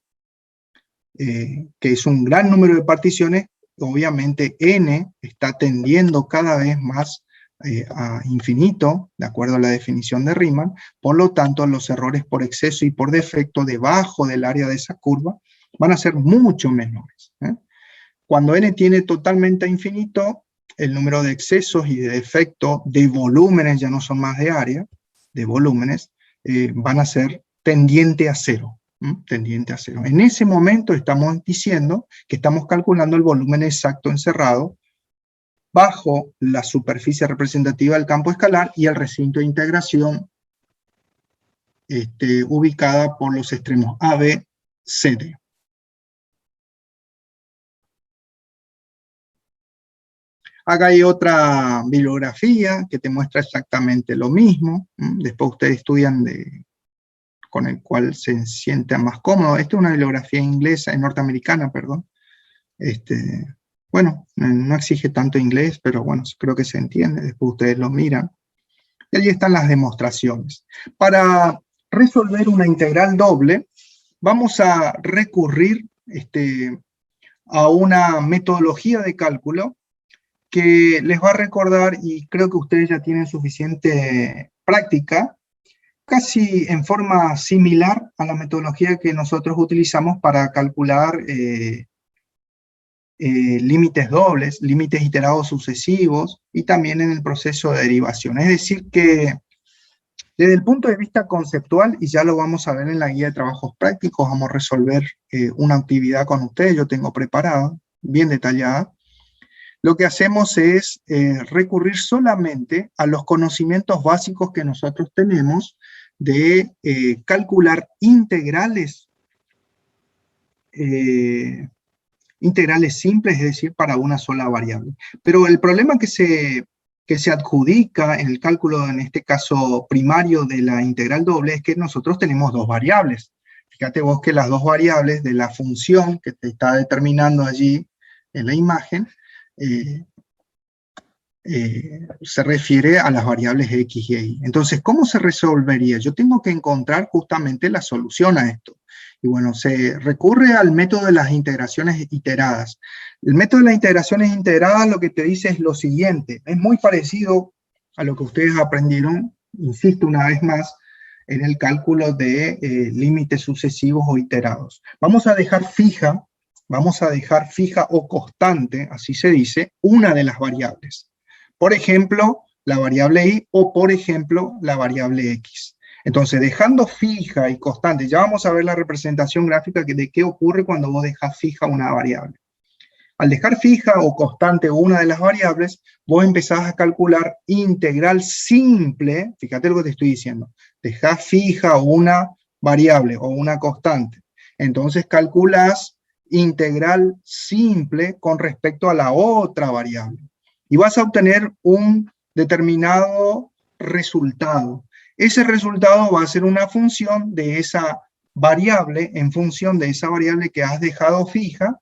Speaker 1: que es un gran número de particiones. Obviamente n está tendiendo cada vez más a infinito, de acuerdo a la definición de Riemann. Por lo tanto, los errores por exceso y por defecto debajo del área de esa curva van a ser mucho menores. Cuando n tiene totalmente a infinito, el número de excesos y de defecto de volúmenes, ya no son más de área, de volúmenes, van a ser tendiente a cero. Tendiente a cero. En ese momento estamos diciendo que estamos calculando el volumen exacto encerrado bajo la superficie representativa del campo escalar y el recinto de integración ubicada por los extremos A, B, C, D. Acá hay otra bibliografía que te muestra exactamente lo mismo. Después ustedes estudian con el cual se sientan más cómodos. Esta es una bibliografía inglesa, norteamericana, perdón. Bueno, no exige tanto inglés, pero bueno, creo que se entiende. Después ustedes lo miran. Y allí están las demostraciones. Para resolver una integral doble, vamos a recurrir a una metodología de cálculo que les va a recordar, y creo que ustedes ya tienen suficiente práctica, casi en forma similar a la metodología que nosotros utilizamos para calcular límites dobles, límites iterados sucesivos, y también en el proceso de derivación. Es decir que, desde el punto de vista conceptual, y ya lo vamos a ver en la guía de trabajos prácticos, vamos a resolver una actividad con ustedes, yo tengo preparada, bien detallada. Lo que hacemos es recurrir solamente a los conocimientos básicos que nosotros tenemos de calcular integrales simples, es decir, para una sola variable. Pero el problema que se adjudica en el cálculo, en este caso primario de la integral doble, es que nosotros tenemos dos variables. Fíjate vos que las dos variables de la función que te está determinando allí en la imagen, se refiere a las variables x y y. Entonces, ¿cómo se resolvería? Yo tengo que encontrar justamente la solución a esto. Y bueno, se recurre al método de las integraciones iteradas. El método de las integraciones iteradas lo que te dice es lo siguiente. Es muy parecido a lo que ustedes aprendieron, insisto una vez más, en el cálculo de límites sucesivos o iterados. Vamos a dejar fija o constante, así se dice, una de las variables. Por ejemplo, la variable y, o por ejemplo, la variable x. Entonces, dejando fija y constante, ya vamos a ver la representación gráfica de qué ocurre cuando vos dejas fija una variable. Al dejar fija o constante una de las variables, vos empezás a calcular integral simple, fíjate lo que te estoy diciendo, dejás fija una variable o una constante. Entonces calculás integral simple con respecto a la otra variable. Y vas a obtener un determinado resultado. Ese resultado va a ser una función de esa variable en función de esa variable que has dejado fija,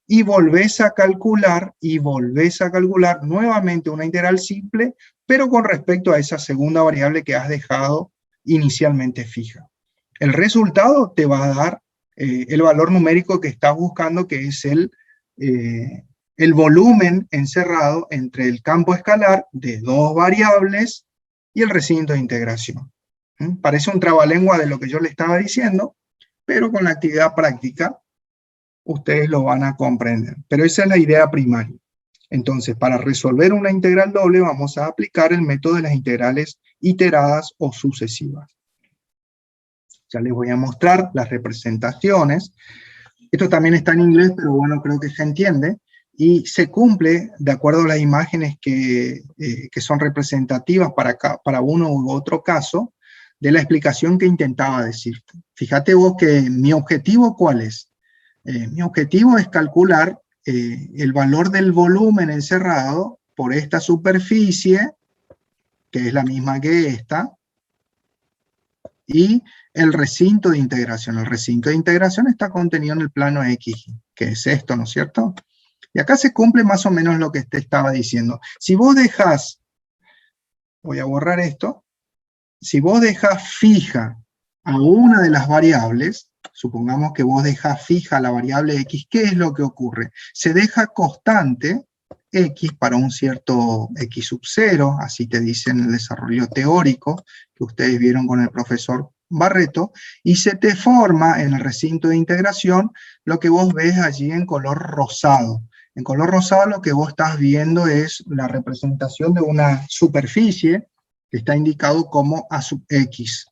Speaker 1: y volvés a calcular nuevamente una integral simple, pero con respecto a esa segunda variable que has dejado inicialmente fija. El resultado te va a dar el valor numérico que estás buscando, que es el volumen encerrado entre el campo escalar de dos variables y el recinto de integración. Parece un trabalengua de lo que yo le estaba diciendo, pero con la actividad práctica ustedes lo van a comprender. Pero esa es la idea primaria. Entonces, para resolver una integral doble vamos a aplicar el método de las integrales iteradas o sucesivas. Ya les voy a mostrar las representaciones. Esto también está en inglés, pero bueno, creo que se entiende. Y se cumple de acuerdo a las imágenes que son representativas para uno u otro caso, de la explicación que intentaba decirte. Fíjate vos que mi objetivo, ¿cuál es? Mi objetivo es calcular el valor del volumen encerrado por esta superficie, que es la misma que esta, y el recinto de integración. El recinto de integración está contenido en el plano X, que es esto, ¿no es cierto? Y acá se cumple más o menos lo que te estaba diciendo. Si vos dejás, voy a borrar esto, si vos dejás fija a una de las variables, supongamos que vos dejás fija la variable X, ¿qué es lo que ocurre? Se deja constante X para un cierto X sub 0, así te dice en el desarrollo teórico que ustedes vieron con el profesor Barreto, y se te forma en el recinto de integración lo que vos ves allí en color rosado. En color rosado lo que vos estás viendo es la representación de una superficie que está indicado como A sub X.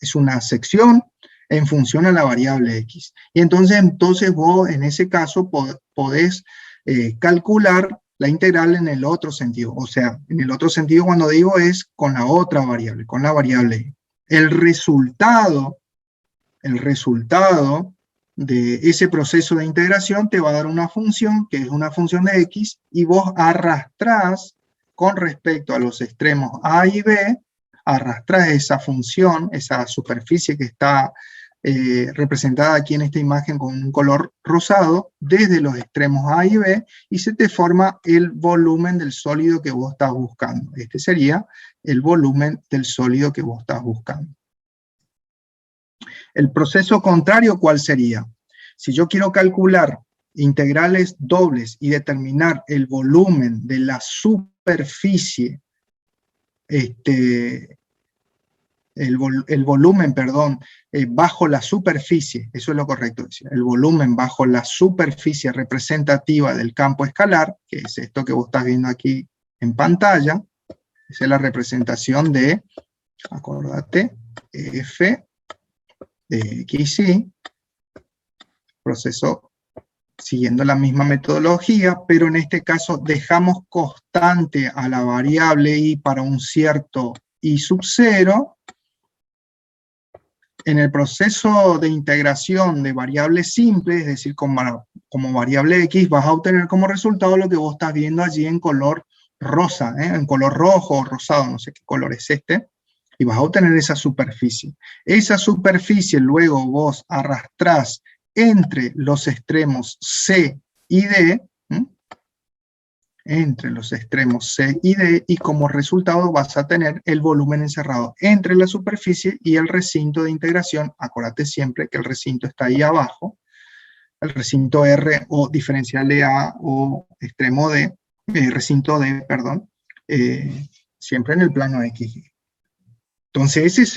Speaker 1: Es una sección en función a la variable X. Y entonces vos en ese caso podés calcular la integral en el otro sentido. O sea, en el otro sentido cuando digo es con la otra variable, con la variable Y. El resultado de ese proceso de integración te va a dar una función, que es una función de X, y vos arrastrás con respecto a los extremos A y B, arrastrás esa función, esa superficie que está representada aquí en esta imagen con un color rosado, desde los extremos A y B, y se te forma el volumen del sólido que vos estás buscando. Este sería el volumen del sólido que vos estás buscando. El proceso contrario, ¿cuál sería? Si yo quiero calcular integrales dobles y determinar el volumen de la superficie, el volumen, perdón, bajo la superficie, eso es lo correcto decir, el volumen bajo la superficie representativa del campo escalar, que es esto que vos estás viendo aquí en pantalla, esa es la representación de, acordate, F de X, Y, proceso siguiendo la misma metodología, pero en este caso dejamos constante a la variable Y para un cierto Y sub 0. En el proceso de integración de variables simples, es decir, como variable X, vas a obtener como resultado lo que vos estás viendo allí en color rosa, en color rojo o rosado, no sé qué color es este, y vas a obtener esa superficie. Esa superficie luego vos arrastrás entre los extremos C y D, entre los extremos C y D, y como resultado vas a tener el volumen encerrado entre la superficie y el recinto de integración. Acuérdate siempre que el recinto está ahí abajo, el recinto R o diferencial de A o extremo D, recinto D, perdón, siempre en el plano X. Entonces ese es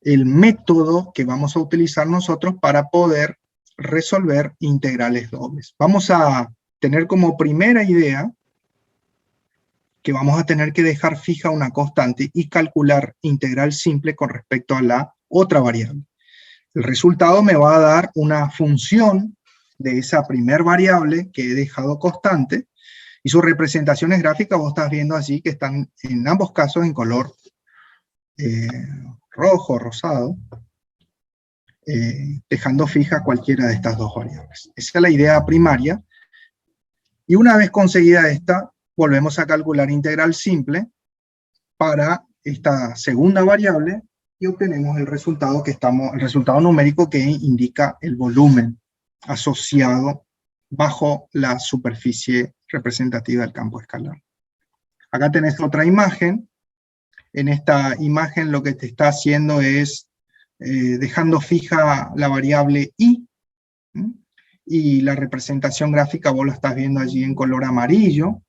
Speaker 1: el método que vamos a utilizar nosotros para poder resolver integrales dobles. Vamos a tener como primera idea que vamos a tener que dejar fija una constante y calcular integral simple con respecto a la otra variable. El resultado me va a dar una función de esa primer variable que he dejado constante, y sus representaciones gráficas vos estás viendo así que están en ambos casos en color rojo, rosado, dejando fija cualquiera de estas dos variables. Esa es la idea primaria. Y una vez conseguida esta, volvemos a calcular integral simple para esta segunda variable y obtenemos el resultado el resultado numérico que indica el volumen asociado bajo la superficie representativa del campo escalar. Acá tenés otra imagen. En esta imagen lo que te está haciendo es dejando fija la variable i, y la representación gráfica vos lo estás viendo allí en color amarillo,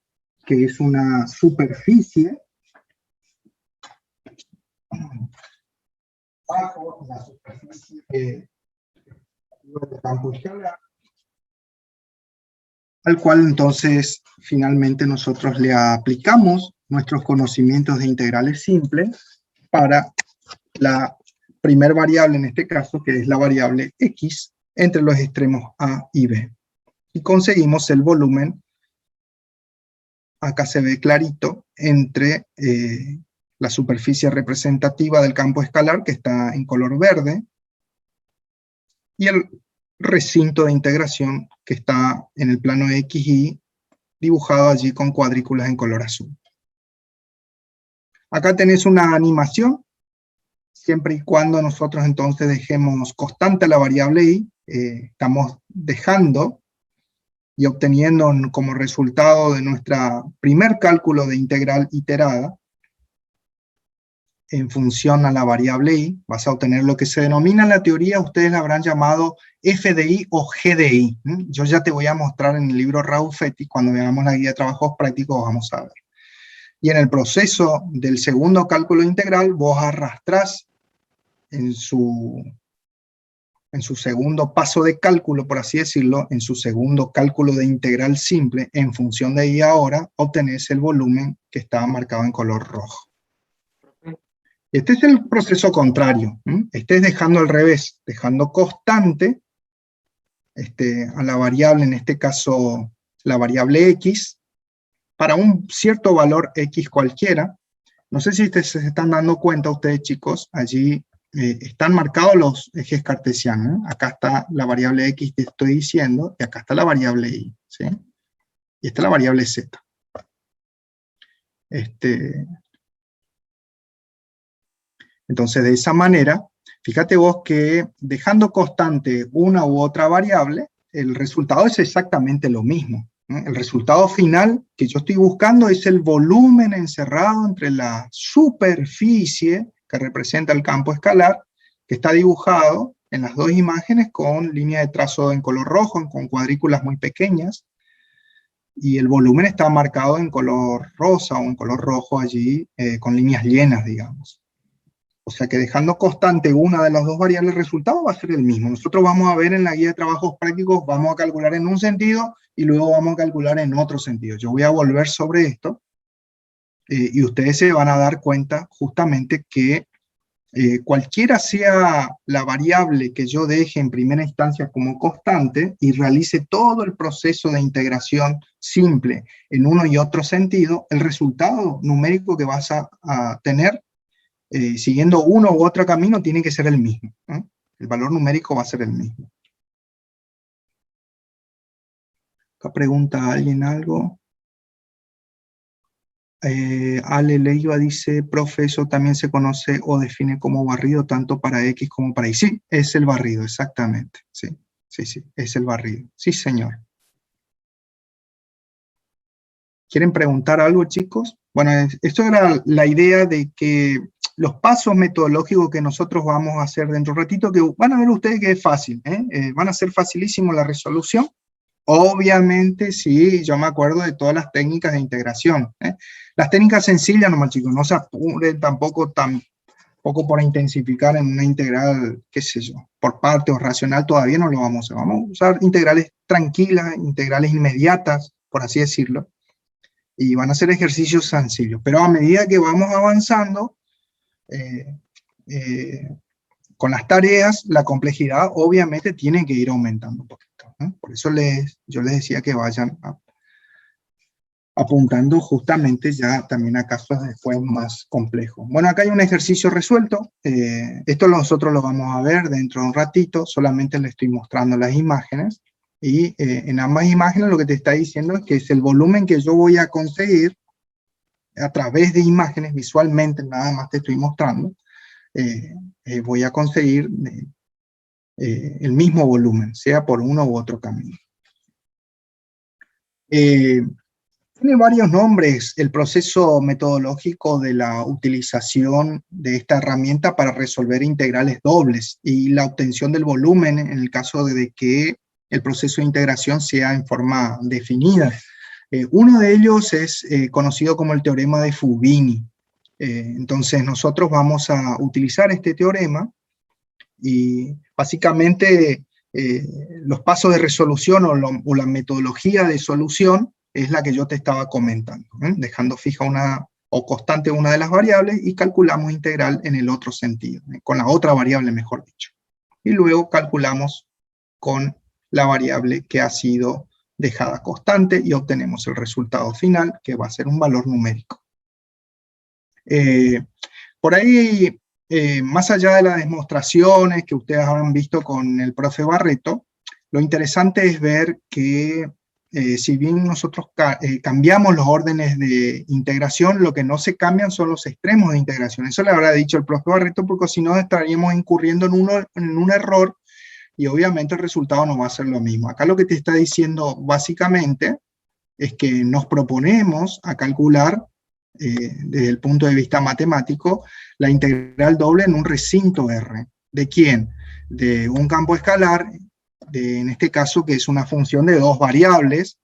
Speaker 1: que es una superficie bajo la superficie del campo escalar, al cual entonces finalmente nosotros le aplicamos nuestros conocimientos de integrales simples para la primer variable en este caso, que es la variable x, entre los extremos a y b. Y conseguimos el volumen, acá se ve clarito, entre la superficie representativa del campo escalar, que está en color verde, y el recinto de integración, que está en el plano X y dibujado allí con cuadrículas en color azul. Acá tenés una animación, siempre y cuando nosotros entonces dejemos constante la variable i, estamos dejando y obteniendo como resultado de nuestro primer cálculo de integral iterada, en función a la variable i, vas a obtener lo que se denomina en la teoría, ustedes la habrán llamado f de i o g de i. Yo ya te voy a mostrar en el libro Raufetti, cuando veamos la guía de trabajos prácticos vamos a ver. Y en el proceso del segundo cálculo integral, vos arrastrás en su segundo paso de cálculo, por así decirlo, en su segundo cálculo de integral simple, en función de i ahora, obtenés el volumen que está marcado en color rojo. Este es el proceso contrario, este es dejando al revés, dejando constante a la variable, en este caso la variable x, para un cierto valor x cualquiera. No sé si se están dando cuenta ustedes, chicos, allí están marcados los ejes cartesianos. Acá está la variable x que estoy diciendo, y acá está la variable y, ¿sí? Y esta es la variable z. Entonces, de esa manera, fíjate vos que dejando constante una u otra variable, el resultado es exactamente lo mismo. El resultado final que yo estoy buscando es el volumen encerrado entre la superficie que representa el campo escalar, que está dibujado en las dos imágenes con línea de trazo en color rojo, con cuadrículas muy pequeñas, y el volumen está marcado en color rosa o en color rojo allí, con líneas llenas, digamos. O sea que dejando constante una de las dos variables, el resultado va a ser el mismo. Nosotros vamos a ver en la guía de trabajos prácticos, vamos a calcular en un sentido y luego vamos a calcular en otro sentido. Yo voy a volver sobre esto y ustedes se van a dar cuenta justamente que cualquiera sea la variable que yo deje en primera instancia como constante y realice todo el proceso de integración simple en uno y otro sentido, el resultado numérico que vas a tener siguiendo uno u otro camino tiene que ser el mismo. El valor numérico va a ser el mismo. Acá pregunta alguien algo. Ale Leiva dice, profe, eso también se conoce o define como barrido tanto para X como para Y. Sí, es el barrido, exactamente. Sí, es el barrido. Sí, señor. ¿Quieren preguntar algo, chicos? Bueno, esto era la idea de que los pasos metodológicos que nosotros vamos a hacer dentro de un ratito, que van a ver ustedes que es fácil, van a ser facilísimo la resolución. Obviamente, sí, yo me acuerdo de todas las técnicas de integración. Las técnicas sencillas nomás, chicos, no se apuren tampoco por intensificar en una integral, qué sé yo, por parte o racional todavía no lo vamos a hacer. Vamos a usar integrales tranquilas, integrales inmediatas, por así decirlo, y van a ser ejercicios sencillos. Pero a medida que vamos avanzando, con las tareas, la complejidad obviamente tiene que ir aumentando un poquito, ¿no? Por eso yo les decía que vayan apuntando justamente ya también a casos después más complejos. Bueno, acá hay un ejercicio resuelto. Esto nosotros lo vamos a ver dentro de un ratito, solamente les estoy mostrando las imágenes. Y en ambas imágenes lo que te está diciendo es que es el volumen que yo voy a conseguir a través de imágenes, visualmente nada más te estoy mostrando, voy a conseguir el mismo volumen, sea por uno u otro camino. Tiene varios nombres el proceso metodológico de la utilización de esta herramienta para resolver integrales dobles y la obtención del volumen en el caso de que el proceso de integración sea en forma definida. Uno de ellos es conocido como el teorema de Fubini. Entonces nosotros vamos a utilizar este teorema y básicamente los pasos de resolución o la metodología de solución es la que yo te estaba comentando, dejando fija o constante una de las variables y calculamos integral en el otro sentido, con la otra variable mejor dicho. Y luego calculamos con la variable que ha sido dejada constante y obtenemos el resultado final que va a ser un valor numérico. Por ahí, más allá de las demostraciones que ustedes habrán visto con el profe Barreto, lo interesante es ver que si bien nosotros cambiamos los órdenes de integración, lo que no se cambian son los extremos de integración. Eso le habrá dicho el profe Barreto, porque si no estaríamos incurriendo en un error y obviamente el resultado no va a ser lo mismo. Acá lo que te está diciendo básicamente es que nos proponemos a calcular desde el punto de vista matemático la integral doble en un recinto R. ¿De quién? De un campo escalar, en este caso que es una función de dos variables,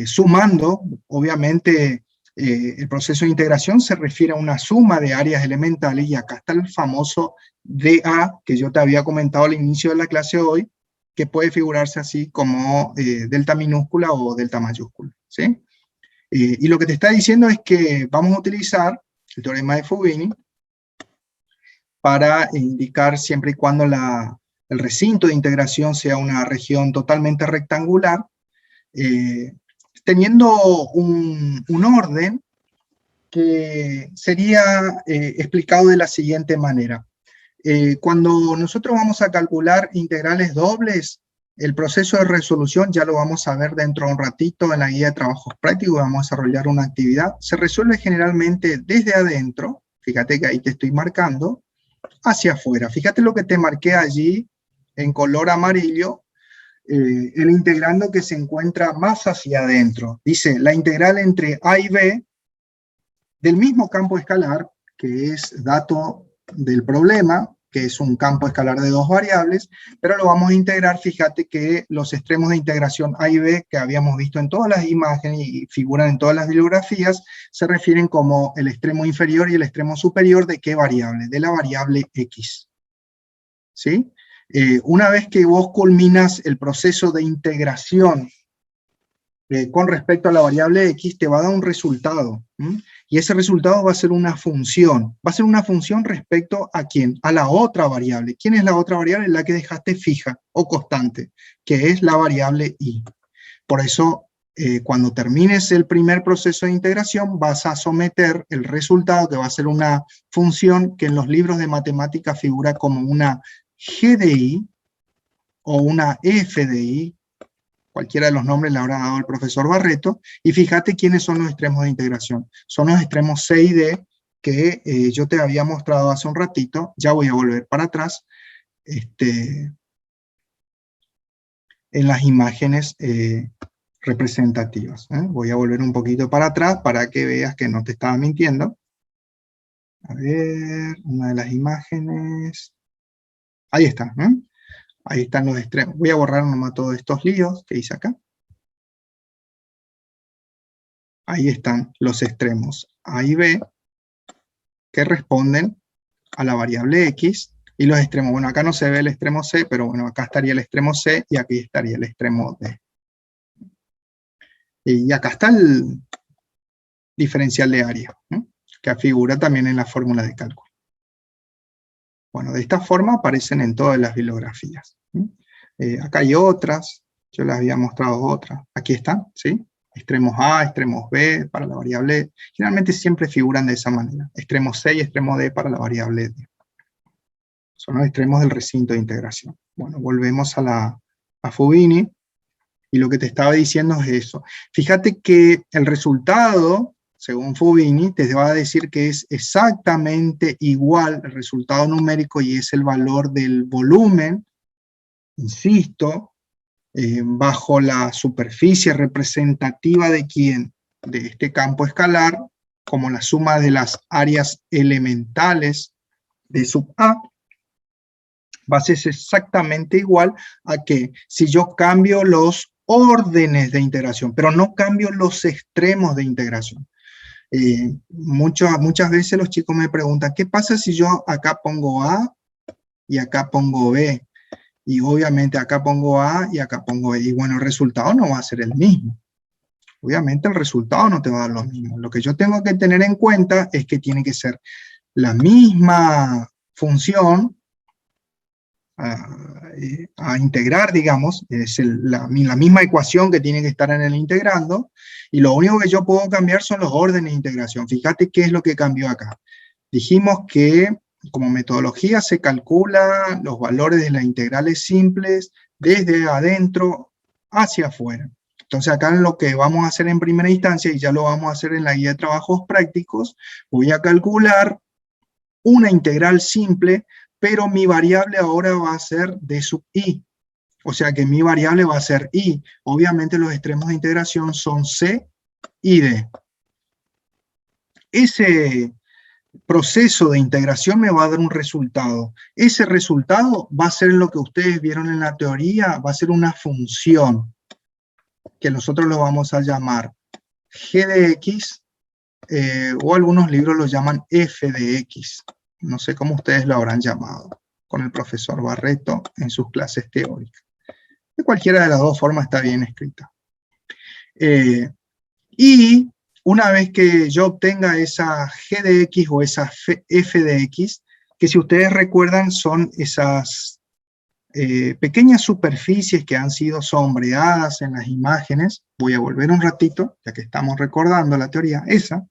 Speaker 1: sumando, obviamente el proceso de integración se refiere a una suma de áreas elementales y acá está el famoso dA que yo te había comentado al inicio de la clase hoy, que puede figurarse así como delta minúscula o delta mayúscula, ¿sí? Y lo que te está diciendo es que vamos a utilizar el teorema de Fubini para indicar siempre y cuando el recinto de integración sea una región totalmente rectangular, teniendo un orden que sería explicado de la siguiente manera. Cuando nosotros vamos a calcular integrales dobles, el proceso de resolución ya lo vamos a ver dentro de un ratito en la guía de trabajos prácticos, vamos a desarrollar una actividad. Se resuelve generalmente desde adentro, fíjate que ahí te estoy marcando, hacia afuera. Fíjate lo que te marqué allí en color amarillo, el integrando que se encuentra más hacia adentro. Dice, la integral entre A y B del mismo campo escalar, que es dato del problema, que es un campo escalar de dos variables, pero lo vamos a integrar. Fíjate que los extremos de integración A y B, que habíamos visto en todas las imágenes y figuran en todas las bibliografías, se refieren como el extremo inferior y el extremo superior de ¿qué variable? De la variable X. ¿Sí? Una vez que vos culminas el proceso de integración con respecto a la variable X, te va a dar un resultado. Y ese resultado va a ser una función. Va a ser una función respecto a ¿quién? A la otra variable. ¿Quién es la otra variable? La que dejaste fija o constante, que es la variable Y. Por eso, cuando termines el primer proceso de integración, vas a someter el resultado, que va a ser una función que en los libros de matemáticas figura como una G de Y o una F de Y. Cualquiera de los nombres le habrá dado el profesor Barreto, y fíjate quiénes son los extremos de integración. Son los extremos C y D que yo te había mostrado hace un ratito. Ya voy a volver para atrás en las imágenes representativas. Voy a volver un poquito para atrás para que veas que no te estaba mintiendo. A ver, una de las imágenes. Ahí está, Ahí están los extremos. Voy a borrar nomás todos estos líos que hice acá. Ahí están los extremos A y B que responden a la variable X, y los extremos, bueno, acá no se ve el extremo C, pero bueno, acá estaría el extremo C y aquí estaría el extremo D. Y acá está el diferencial de área, que figura también en la fórmula de cálculo. Bueno, de esta forma aparecen en todas las bibliografías. Acá hay otras, yo les había mostrado otras. Aquí están, ¿sí? Extremos A, extremos B para la variable. Generalmente siempre figuran de esa manera. Extremo C y extremo D para la variable D. Son los extremos del recinto de integración. Bueno, volvemos a Fubini. Y lo que te estaba diciendo es eso. Fíjate que el resultado según Fubini, te va a decir que es exactamente igual el resultado numérico y es el valor del volumen, insisto, bajo la superficie representativa de ¿quién? De este campo escalar, como la suma de las áreas elementales de sub A, va a ser exactamente igual a que si yo cambio los órdenes de integración, pero no cambio los extremos de integración. Muchas veces los chicos me preguntan, ¿qué pasa si yo acá pongo A y acá pongo B? Y obviamente acá pongo A y acá pongo B. Y bueno, el resultado no va a ser el mismo. Obviamente el resultado no te va a dar lo mismo. Lo que yo tengo que tener en cuenta es que tiene que ser la misma función a integrar, digamos, es la misma ecuación que tiene que estar en el integrando, y lo único que yo puedo cambiar son los órdenes de integración. Fíjate qué es lo que cambió acá. Dijimos que como metodología se calcula los valores de las integrales simples desde adentro hacia afuera. Entonces acá lo que vamos a hacer en primera instancia, y ya lo vamos a hacer en la guía de trabajos prácticos, voy a calcular una integral simple, pero mi variable ahora va a ser d sub i. O sea que mi variable va a ser i. Obviamente los extremos de integración son c y d. Ese proceso de integración me va a dar un resultado. Ese resultado va a ser lo que ustedes vieron en la teoría, va a ser una función que nosotros lo vamos a llamar g de x, o algunos libros lo llaman f de x. No sé cómo ustedes lo habrán llamado con el profesor Barreto en sus clases teóricas. De cualquiera de las dos formas está bien escrita. Y una vez que yo obtenga esa g de x o esa f de x, que si ustedes recuerdan son esas pequeñas superficies que han sido sombreadas en las imágenes, voy a volver un ratito, ya que estamos recordando la teoría, esa,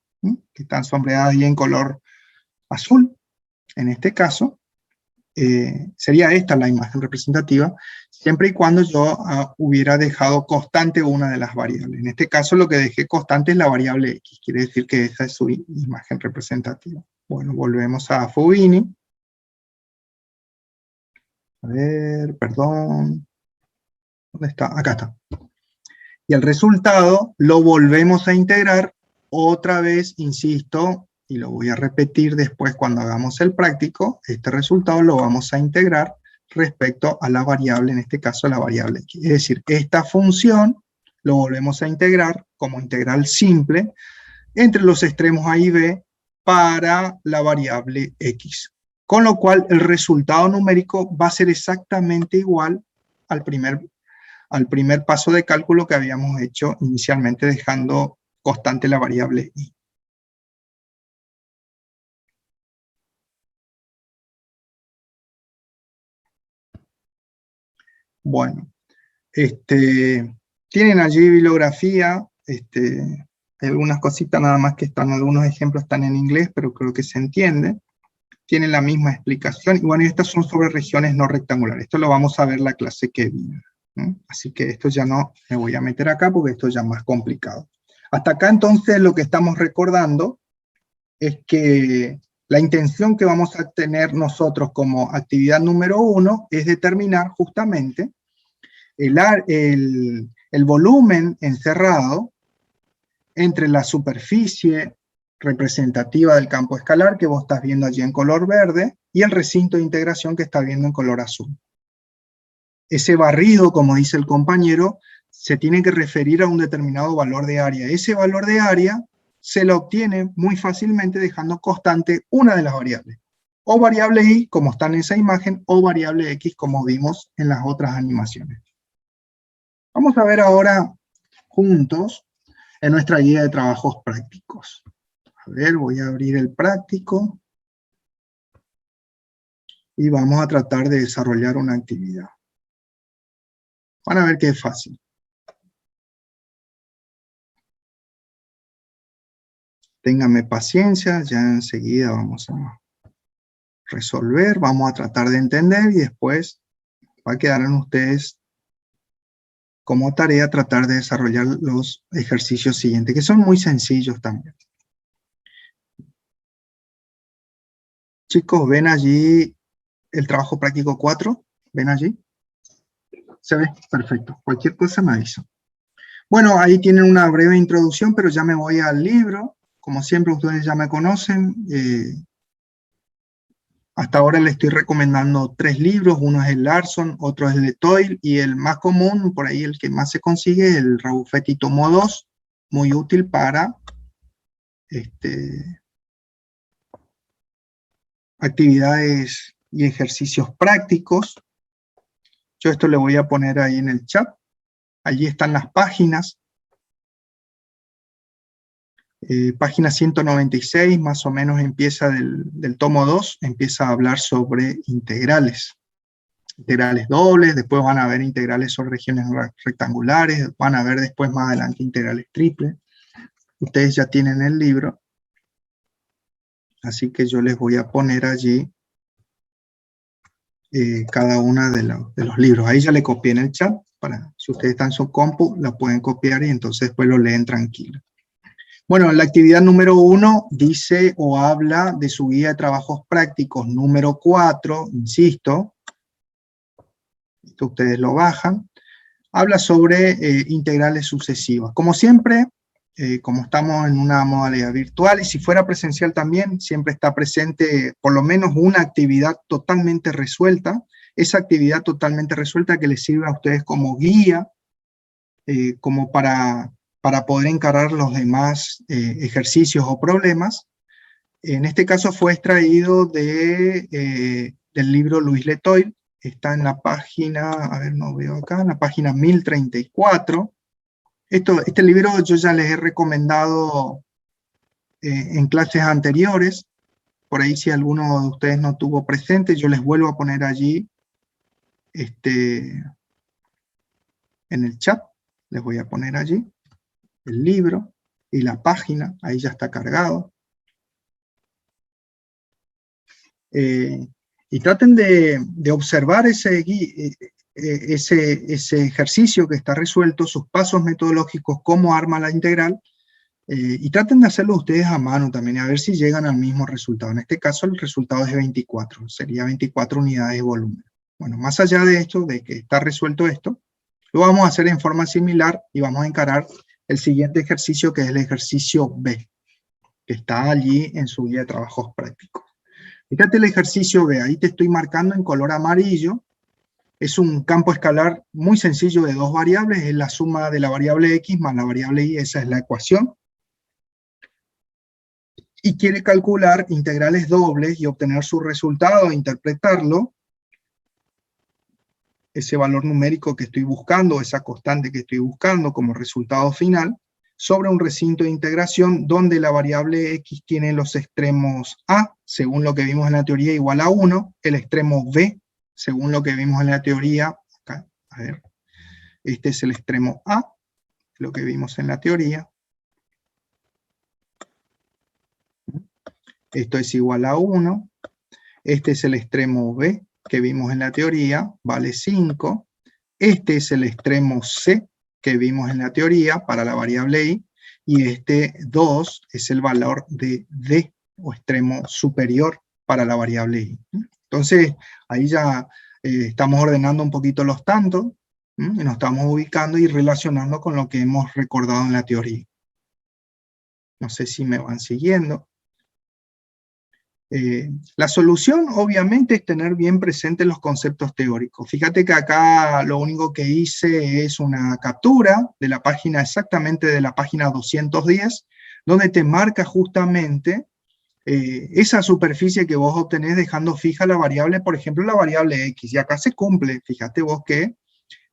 Speaker 1: que están sombreadas ahí en color azul. En este caso, sería esta la imagen representativa, siempre y cuando yo hubiera dejado constante una de las variables. En este caso lo que dejé constante es la variable x, quiere decir que esa es su imagen representativa. Bueno, volvemos a Fubini. A ver, perdón. ¿Dónde está? Acá está. Y el resultado lo volvemos a integrar otra vez, insisto, y lo voy a repetir después cuando hagamos el práctico. Este resultado lo vamos a integrar respecto a la variable, en este caso la variable x. Es decir, esta función lo volvemos a integrar como integral simple entre los extremos a y b para la variable x. Con lo cual el resultado numérico va a ser exactamente igual al primer paso de cálculo que habíamos hecho inicialmente dejando constante la variable y. Bueno, tienen allí bibliografía, hay algunas cositas nada más que están, algunos ejemplos están en inglés, pero creo que se entiende. Tienen la misma explicación, y bueno, y estas son sobre regiones no rectangulares. Esto lo vamos a ver la clase que viene, ¿no? Así que esto ya no me voy a meter acá porque esto ya es más complicado. Hasta acá entonces lo que estamos recordando es que la intención que vamos a tener nosotros como actividad número 1 es determinar justamente el volumen encerrado entre la superficie representativa del campo escalar que vos estás viendo allí en color verde y el recinto de integración que estás viendo en color azul. Ese barrido, como dice el compañero, se tiene que referir a un determinado valor de área. Ese valor de área se lo obtiene muy fácilmente dejando constante una de las variables. O variable y, como está en esa imagen, o variable x, como vimos en las otras animaciones. Vamos a ver ahora juntos en nuestra guía de trabajos prácticos. A ver, voy a abrir el práctico. Y vamos a tratar de desarrollar una actividad. Van a ver que es fácil. Ténganme paciencia, ya enseguida vamos a resolver, vamos a tratar de entender y después va a quedar en ustedes como tarea tratar de desarrollar los ejercicios siguientes, que son muy sencillos también. Chicos, ¿ven allí el trabajo práctico 4? ¿Ven allí? ¿Se ve? Perfecto. Cualquier cosa me avisa. Bueno, ahí tienen una breve introducción, pero ya me voy al libro. Como siempre, ustedes ya me conocen. Hasta ahora les estoy recomendando 3 libros. Uno es el Larson, otro es el de Toyle, y el más común, por ahí el que más se consigue, es el Rabuffetti Tomo 2, muy útil para actividades y ejercicios prácticos. Yo esto le voy a poner ahí en el chat. Allí están las páginas. Página 196, más o menos empieza del tomo 2, empieza a hablar sobre integrales. Integrales dobles, después van a ver integrales sobre regiones rectangulares, van a ver después más adelante integrales triples. Ustedes ya tienen el libro, así que yo les voy a poner allí cada uno de los libros. Ahí ya le copié en el chat, para si ustedes están en su compu, la pueden copiar y entonces después lo leen tranquilo. Bueno, la actividad número 1 dice o habla de su guía de trabajos prácticos número 4, insisto, esto ustedes lo bajan, habla sobre integrales sucesivas. Como siempre, como estamos en una modalidad virtual, y si fuera presencial también, siempre está presente por lo menos una actividad totalmente resuelta, esa actividad totalmente resuelta que les sirve a ustedes como guía, como para poder encarar los demás ejercicios o problemas. En este caso fue extraído del libro Louis Letoile, está en la página, a ver, no veo acá, en la página 1034. Este libro yo ya les he recomendado en clases anteriores, por ahí si alguno de ustedes no tuvo presente, yo les vuelvo a poner allí en el chat, les voy a poner allí el libro y la página, ahí ya está cargado. Y traten de observar ese ejercicio que está resuelto, sus pasos metodológicos, cómo arma la integral, y traten de hacerlo ustedes a mano también, a ver si llegan al mismo resultado. En este caso el resultado es 24, sería 24 unidades de volumen. Bueno, más allá de esto, de que está resuelto esto, lo vamos a hacer en forma similar y vamos a encarar el siguiente ejercicio, que es el ejercicio B, que está allí en su guía de trabajos prácticos. Fíjate el ejercicio B, ahí te estoy marcando en color amarillo. Es un campo escalar muy sencillo de 2 variables, es la suma de la variable X más la variable Y, esa es la ecuación. Y quiere calcular integrales dobles y obtener su resultado, interpretarlo, ese valor numérico que estoy buscando, esa constante que estoy buscando como resultado final, sobre un recinto de integración donde la variable X tiene los extremos A, según lo que vimos en la teoría, igual a 1, el extremo B, según lo que vimos en la teoría, acá, a ver, este es el extremo A, lo que vimos en la teoría. Esto es igual a 1, este es el extremo B, que vimos en la teoría, vale 5, este es el extremo C, que vimos en la teoría para la variable Y, y este 2 es el valor de D, o extremo superior para la variable Y. Entonces, ahí ya estamos ordenando un poquito los tantos, y nos estamos ubicando y relacionando con lo que hemos recordado en la teoría. No sé si me van siguiendo. La solución, obviamente, es tener bien presentes los conceptos teóricos. Fíjate que acá lo único que hice es una captura de la página, exactamente de la página 210, donde te marca justamente esa superficie que vos obtenés dejando fija la variable, por ejemplo, la variable X. Y acá se cumple, fíjate vos que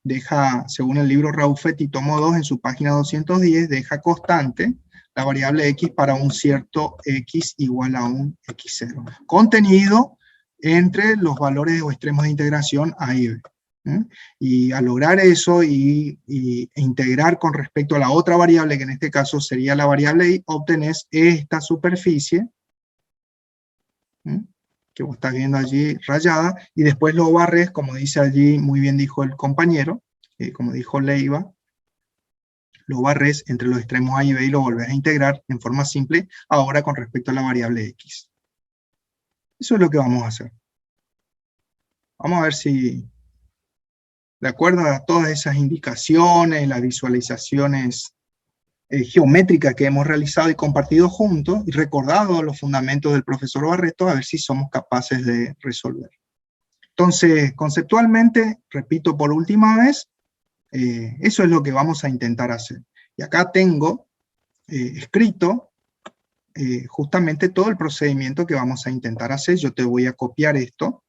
Speaker 1: deja, según el libro Rabuffetti, tomo 2, en su página 210, deja constante la variable X para un cierto X igual a un X0. Contenido entre los valores o extremos de integración A y B. Y al lograr eso y integrar con respecto a la otra variable, que en este caso sería la variable Y, obtenés esta superficie, que vos estás viendo allí rayada, y después lo barres, como dice allí, muy bien dijo el compañero, como dijo Leiva, lo barres entre los extremos A y B y lo volvés a integrar en forma simple, ahora con respecto a la variable X. Eso es lo que vamos a hacer. Vamos a ver si, de acuerdo a todas esas indicaciones, las visualizaciones geométricas que hemos realizado y compartido juntos, y recordado los fundamentos del profesor Barreto, a ver si somos capaces de resolver. Entonces, conceptualmente, repito por última vez, eso es lo que vamos a intentar hacer. Y acá tengo escrito justamente todo el procedimiento que vamos a intentar hacer. Yo te voy a copiar esto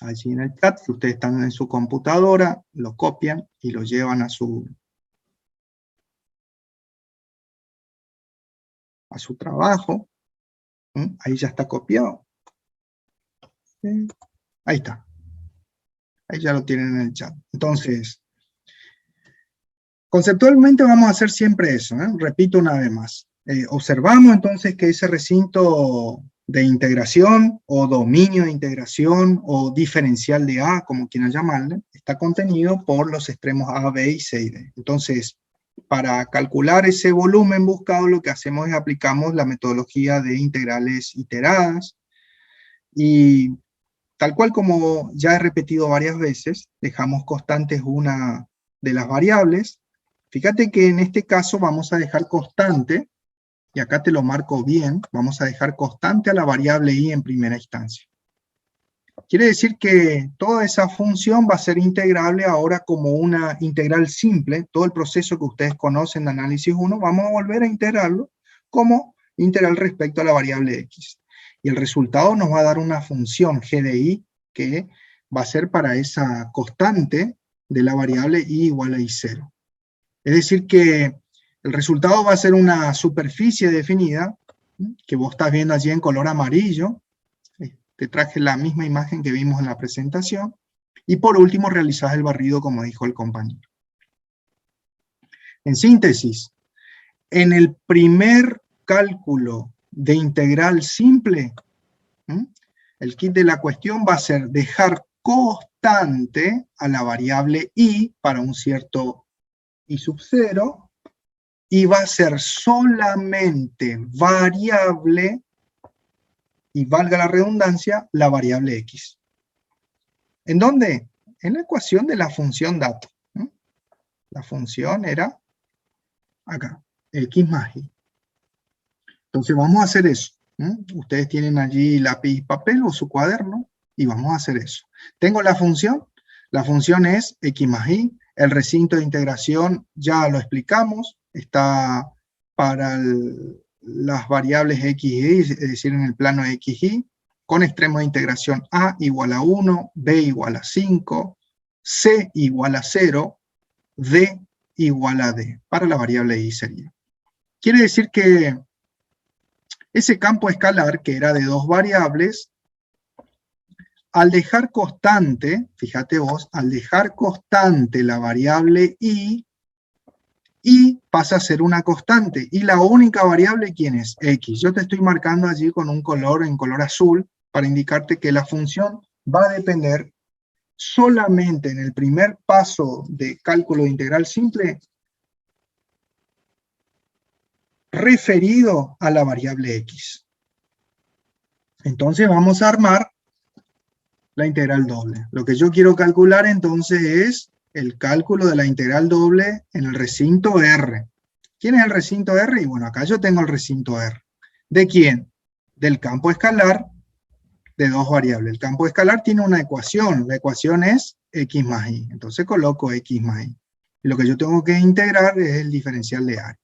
Speaker 1: allí en el chat. Si ustedes están en su computadora, lo copian y lo llevan a su trabajo. Ahí ya está copiado. Ahí está. Ahí ya lo tienen en el chat. Entonces, conceptualmente vamos a hacer siempre eso. Repito una vez más. Observamos entonces que ese recinto de integración o dominio de integración o diferencial de A, como quieran llamarle, está contenido por los extremos A, B y C y D. Entonces, para calcular ese volumen buscado, lo que hacemos es aplicamos la metodología de integrales iteradas y tal cual como ya he repetido varias veces, dejamos constantes una de las variables. Fíjate que en este caso vamos a dejar constante, y acá te lo marco bien, vamos a dejar constante a la variable i en primera instancia. Quiere decir que toda esa función va a ser integrable ahora como una integral simple. Todo el proceso que ustedes conocen de análisis 1, vamos a volver a integrarlo como integral respecto a la variable x. Y el resultado nos va a dar una función g de i que va a ser para esa constante de la variable i igual a i0. Es decir que el resultado va a ser una superficie definida, que vos estás viendo allí en color amarillo. Te traje la misma imagen que vimos en la presentación. Y por último, realizás el barrido, como dijo el compañero. En síntesis, en el primer cálculo de integral simple, el kit de la cuestión va a ser dejar constante a la variable i para un cierto i sub 0, y va a ser solamente variable, y valga la redundancia, la variable x. ¿En dónde? En la ecuación de la función dato. La función era acá, x más y. Entonces vamos a hacer eso. Ustedes tienen allí lápiz y papel o su cuaderno, y vamos a hacer eso. Tengo la función es x más y. El recinto de integración ya lo explicamos, está para las variables x y y, es decir, en el plano x y, con extremo de integración a igual a 1, b igual a 5, c igual a 0, d igual a d, para la variable y sería. Quiere decir que ese campo escalar, que era de dos variables, al dejar constante, fíjate vos, al dejar constante la variable i pasa a ser una constante. Y la única variable, ¿quién es? X. Yo te estoy marcando allí con un color, en color azul, para indicarte que la función va a depender solamente en el primer paso de cálculo de integral simple referido a la variable x. Entonces vamos a armar la integral doble. Lo que yo quiero calcular entonces es el cálculo de la integral doble en el recinto R. ¿Quién es el recinto R? Y bueno, acá yo tengo el recinto R. ¿De quién? Del campo escalar de dos variables. El campo escalar tiene una ecuación. La ecuación es x más y. Entonces coloco x más y. Y lo que yo tengo que integrar es el diferencial de área.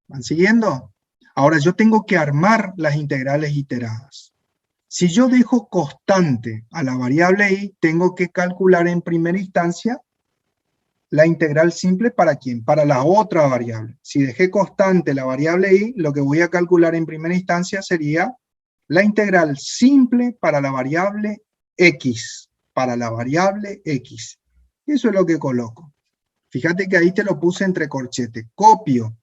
Speaker 1: ¿Van siguiendo? Ahora yo tengo que armar las integrales iteradas. Si yo dejo constante a la variable i, tengo que calcular en primera instancia la integral simple ¿para quién? Para la otra variable. Si dejé constante la variable i, lo que voy a calcular en primera instancia sería la integral simple para la variable x. Para la variable x. Y eso es lo que coloco. Fíjate que ahí te lo puse entre corchetes. Copio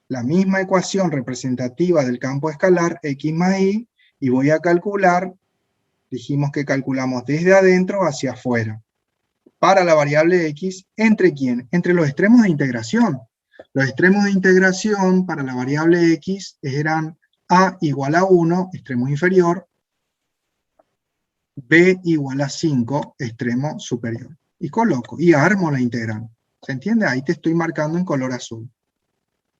Speaker 1: la misma ecuación representativa del campo escalar x más y voy a calcular, dijimos que calculamos desde adentro hacia afuera, para la variable x, ¿entre quién? Entre los extremos de integración. Los extremos de integración para la variable x eran A igual a 1, extremo inferior, B igual a 5, extremo superior. Y coloco, y armo la integral. ¿Se entiende? Ahí te estoy marcando en color azul.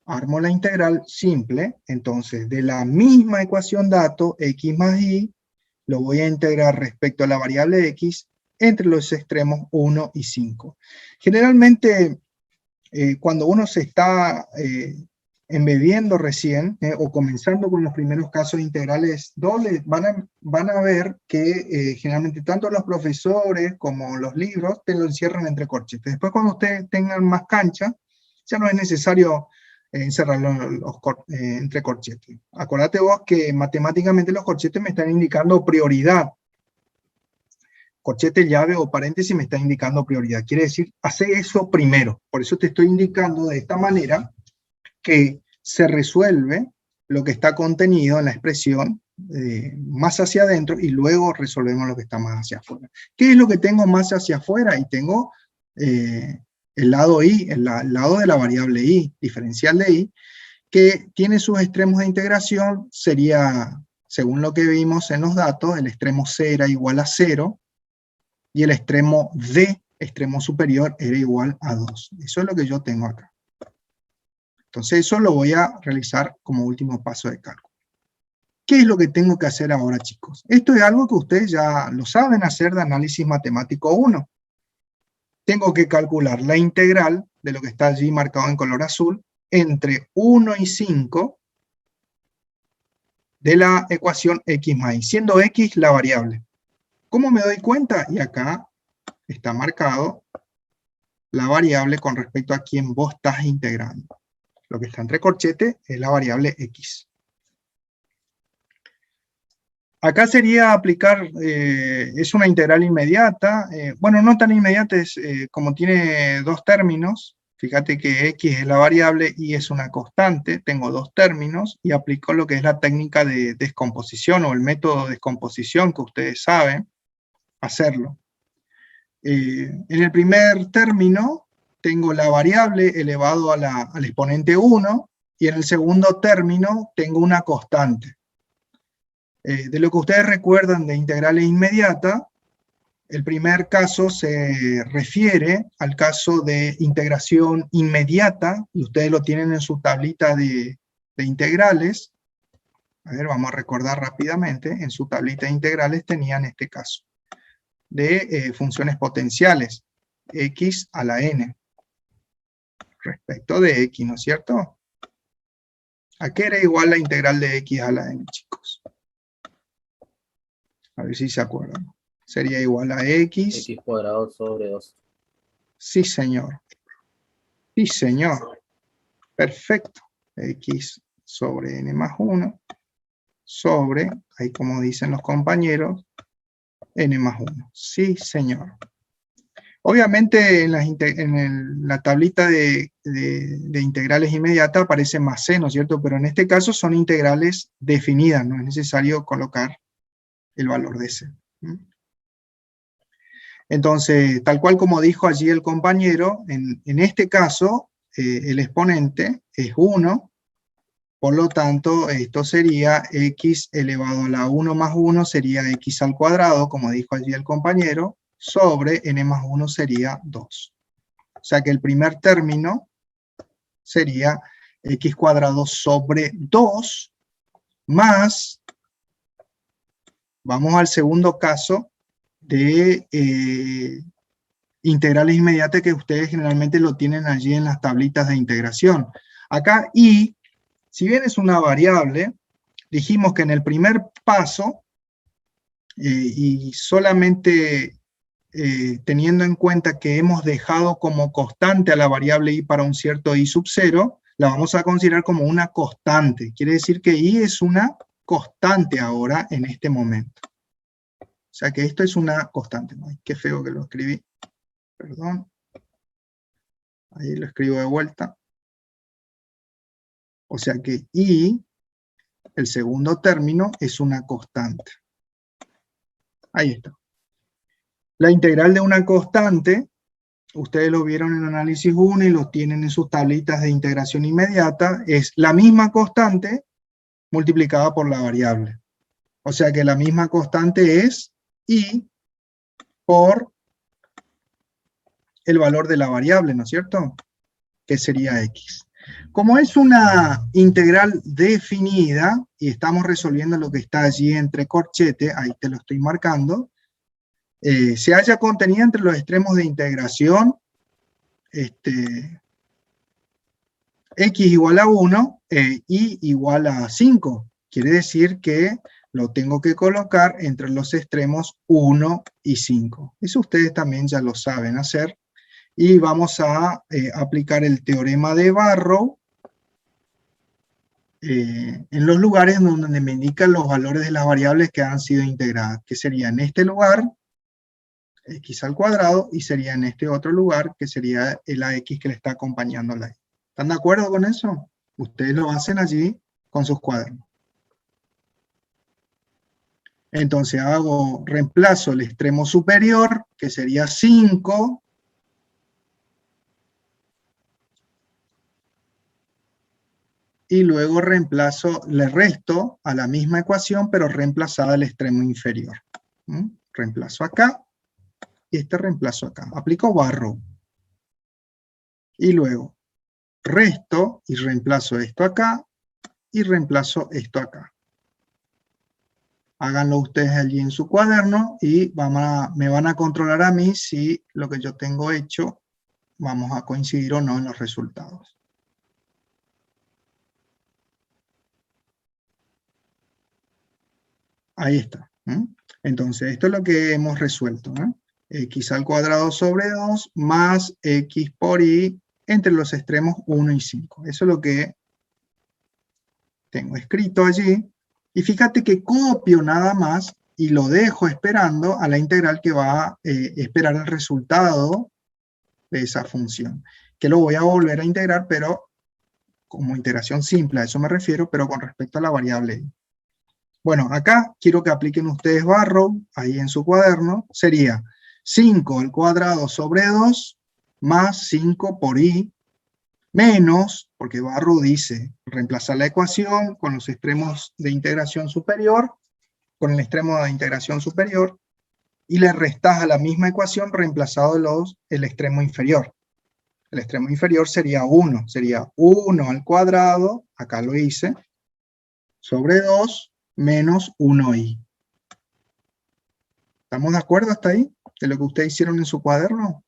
Speaker 1: Armo la integral simple, entonces de la misma ecuación dato, x más y, lo voy a integrar respecto a la variable x entre los extremos 1 y 5. Generalmente, cuando uno se está embebiendo recién, o comenzando con los primeros casos integrales dobles, van a ver que generalmente tanto los profesores como los libros te lo encierran entre corchetes. Después, cuando ustedes tengan más cancha, ya no es necesario encerrarlo entre corchetes. Acordate vos que matemáticamente los corchetes me están indicando prioridad. Corchete, llave o paréntesis me está indicando prioridad. Quiere decir, hace eso primero. Por eso te estoy indicando de esta manera que se resuelve lo que está contenido en la expresión más hacia adentro y luego resolvemos lo que está más hacia afuera. ¿Qué es lo que tengo más hacia afuera? Y tengo el lado y, el lado de la variable y, diferencial de y, que tiene sus extremos de integración, sería, según lo que vimos en los datos, el extremo C era igual a 0, y el extremo D, extremo superior, era igual a 2. Eso es lo que yo tengo acá. Entonces eso lo voy a realizar como último paso de cálculo. ¿Qué es lo que tengo que hacer ahora, chicos? Esto es algo que ustedes ya lo saben hacer de análisis matemático 1. Tengo que calcular la integral de lo que está allí marcado en color azul entre 1 y 5 de la ecuación x más y, siendo x la variable. ¿Cómo me doy cuenta? Y acá está marcado la variable con respecto a quien vos estás integrando. Lo que está entre corchetes es la variable x. Acá sería aplicar, es una integral inmediata, bueno, no tan inmediata, es como tiene dos términos, fíjate que x es la variable y es una constante, tengo dos términos, y aplico lo que es la técnica de descomposición o el método de descomposición que ustedes saben hacerlo. En el primer término tengo la variable elevado al exponente 1, y en el segundo término tengo una constante. De lo que ustedes recuerdan de integrales inmediatas, el primer caso se refiere al caso de integración inmediata, y ustedes lo tienen en su tablita de integrales. A ver, vamos a recordar rápidamente, en su tablita de integrales tenían este caso de funciones potenciales, x a la n, respecto de x, ¿no es cierto? ¿A qué era igual la integral de x a la n, chicos? A ver si se acuerdan. Sería igual a x
Speaker 2: cuadrado sobre 2.
Speaker 1: Sí, señor. Sí, señor. Perfecto. X sobre n más 1 sobre, ahí como dicen los compañeros, n más 1. Sí, señor. Obviamente en la tablita de integrales inmediatas aparece más c, ¿no es cierto? Pero en este caso son integrales definidas, no es necesario colocar el valor de c. Entonces, tal cual como dijo allí el compañero, en este caso el exponente es 1, por lo tanto esto sería x elevado a la 1 más 1 sería x al cuadrado, como dijo allí el compañero, sobre n más 1 sería 2. O sea que el primer término sería x cuadrado sobre 2 más, vamos al segundo caso, de integrales inmediatas que ustedes generalmente lo tienen allí en las tablitas de integración. Acá y, si bien es una variable, dijimos que en el primer paso, y solamente teniendo en cuenta que hemos dejado como constante a la variable y para un cierto y sub 0, la vamos a considerar como una constante. Quiere decir que y es una constante ahora en este momento. O sea que esto es una constante. Ay, qué feo que lo escribí. Perdón. Ahí lo escribo de vuelta. O sea que y, el segundo término, es una constante. Ahí está. La integral de una constante, ustedes lo vieron en análisis 1 y lo tienen en sus tablitas de integración inmediata, es la misma constante, multiplicada por la variable. O sea que la misma constante es y por el valor de la variable, ¿no es cierto? Que sería x. Como es una integral definida, y estamos resolviendo lo que está allí entre corchetes, ahí te lo estoy marcando, se halla contenida entre los extremos de integración, x igual a 1, y igual a 5. Quiere decir que lo tengo que colocar entre los extremos 1 y 5. Eso ustedes también ya lo saben hacer. Y vamos a aplicar el teorema de Barrow en los lugares donde me indican los valores de las variables que han sido integradas, que sería en este lugar, x al cuadrado, y sería en este otro lugar, que sería el ax que le está acompañando a la y. ¿Están de acuerdo con eso? Ustedes lo hacen allí con sus cuadernos. Entonces reemplazo el extremo superior, que sería 5, y luego le resto a la misma ecuación, pero reemplazada al extremo inferior. Reemplazo acá, y este reemplazo acá. Aplico Barrow. Y luego resto y reemplazo esto acá, y reemplazo esto acá. Háganlo ustedes allí en su cuaderno, y me van a controlar a mí si lo que yo tengo hecho vamos a coincidir o no en los resultados. Ahí está. Entonces, esto es lo que hemos resuelto. X al cuadrado sobre 2 más x por y entre los extremos 1 y 5. Eso es lo que tengo escrito allí. Y fíjate que copio nada más y lo dejo esperando a la integral que va a esperar el resultado de esa función. Que lo voy a volver a integrar, pero como integración simple, a eso me refiero, pero con respecto a la variable y. Bueno, acá quiero que apliquen ustedes Barrow, ahí en su cuaderno, sería 5 al cuadrado sobre 2 más 5 por y, menos, porque Barrow dice, reemplazar la ecuación con los extremos de integración superior, con el extremo de integración superior, y le restás a la misma ecuación reemplazado el extremo inferior. El extremo inferior sería 1 al cuadrado, acá lo hice, sobre 2, menos 1i. ¿Estamos de acuerdo hasta ahí? De lo que ustedes hicieron en su cuaderno.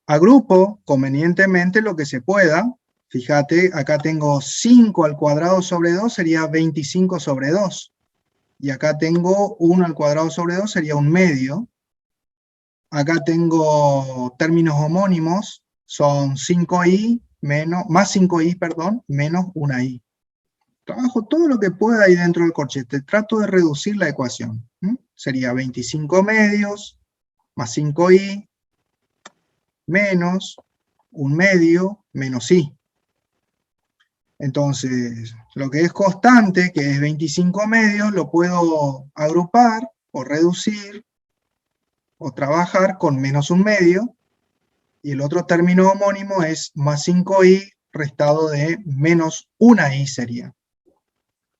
Speaker 1: Agrupo convenientemente lo que se pueda. Fíjate, acá tengo 5 al cuadrado sobre 2, sería 25 sobre 2. Y acá tengo 1 al cuadrado sobre 2, sería 1 medio. Acá tengo términos homónimos, son 5i más 5i, perdón, menos 1i. Trabajo todo lo que pueda ahí dentro del corchete. Trato de reducir la ecuación. Sería 25 medios más 5i menos 1 medio menos i. Entonces, lo que es constante, que es 25 medios, lo puedo agrupar o reducir o trabajar con menos 1 medio. Y el otro término homónimo es más 5i restado de menos 1i sería.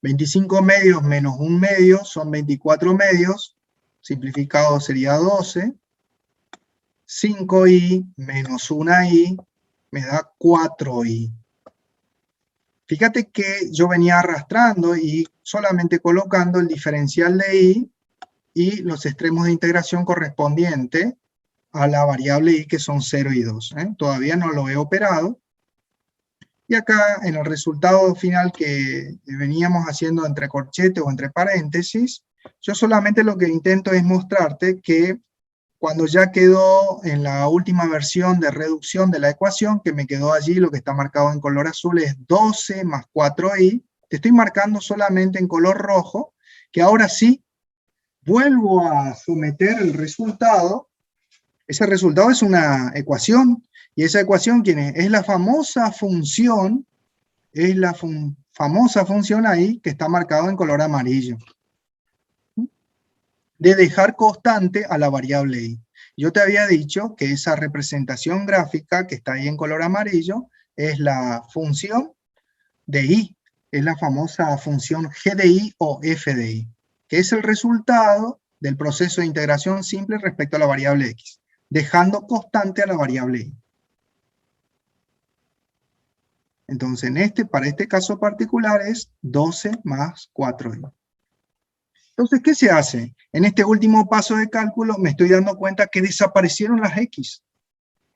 Speaker 1: 25 medios menos 1 medio son 24 medios, simplificado sería 12. 5i menos 1i me da 4i. Fíjate que yo venía arrastrando y solamente colocando el diferencial de i y los extremos de integración correspondientes a la variable i, que son 0 y 2. Todavía no lo he operado. Y acá, en el resultado final que veníamos haciendo entre corchetes o entre paréntesis, yo solamente lo que intento es mostrarte que cuando ya quedó en la última versión de reducción de la ecuación, que me quedó allí, lo que está marcado en color azul es 12 más 4i, te estoy marcando solamente en color rojo, que ahora sí vuelvo a someter el resultado. Ese resultado es una ecuación. Y esa ecuación, ¿quién es? Es la famosa función, ahí que está marcado en color amarillo. De dejar constante a la variable i. Yo te había dicho que esa representación gráfica que está ahí en color amarillo es la función de i. Es la famosa función g de i o f de i, que es el resultado del proceso de integración simple respecto a la variable x, dejando constante a la variable y. Entonces, para este caso particular es 12 más 4i. Entonces, ¿qué se hace? En este último paso de cálculo me estoy dando cuenta que desaparecieron las x.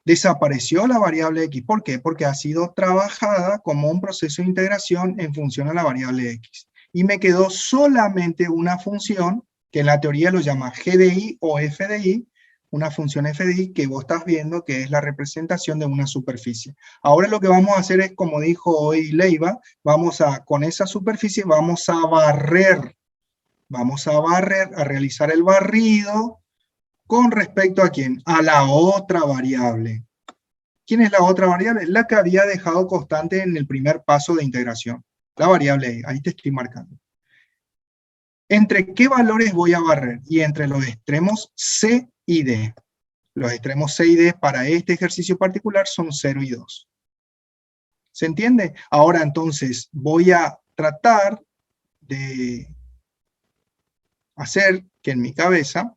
Speaker 1: Desapareció la variable x. ¿Por qué? Porque ha sido trabajada como un proceso de integración en función a la variable x. Y me quedó solamente una función, que en la teoría lo llama g de i o f de i, una función f de i que vos estás viendo que es la representación de una superficie. Ahora lo que vamos a hacer es, como dijo hoy Leiva, con esa superficie vamos a barrer, a realizar el barrido con respecto a ¿quién? A la otra variable. ¿Quién es la otra variable? La que había dejado constante en el primer paso de integración. La variable y. Ahí te estoy marcando. ¿Entre qué valores voy a barrer? Y entre los extremos C y D. Los extremos C y D para este ejercicio particular son 0 y 2. ¿Se entiende? Ahora entonces voy a tratar de hacer que en mi cabeza,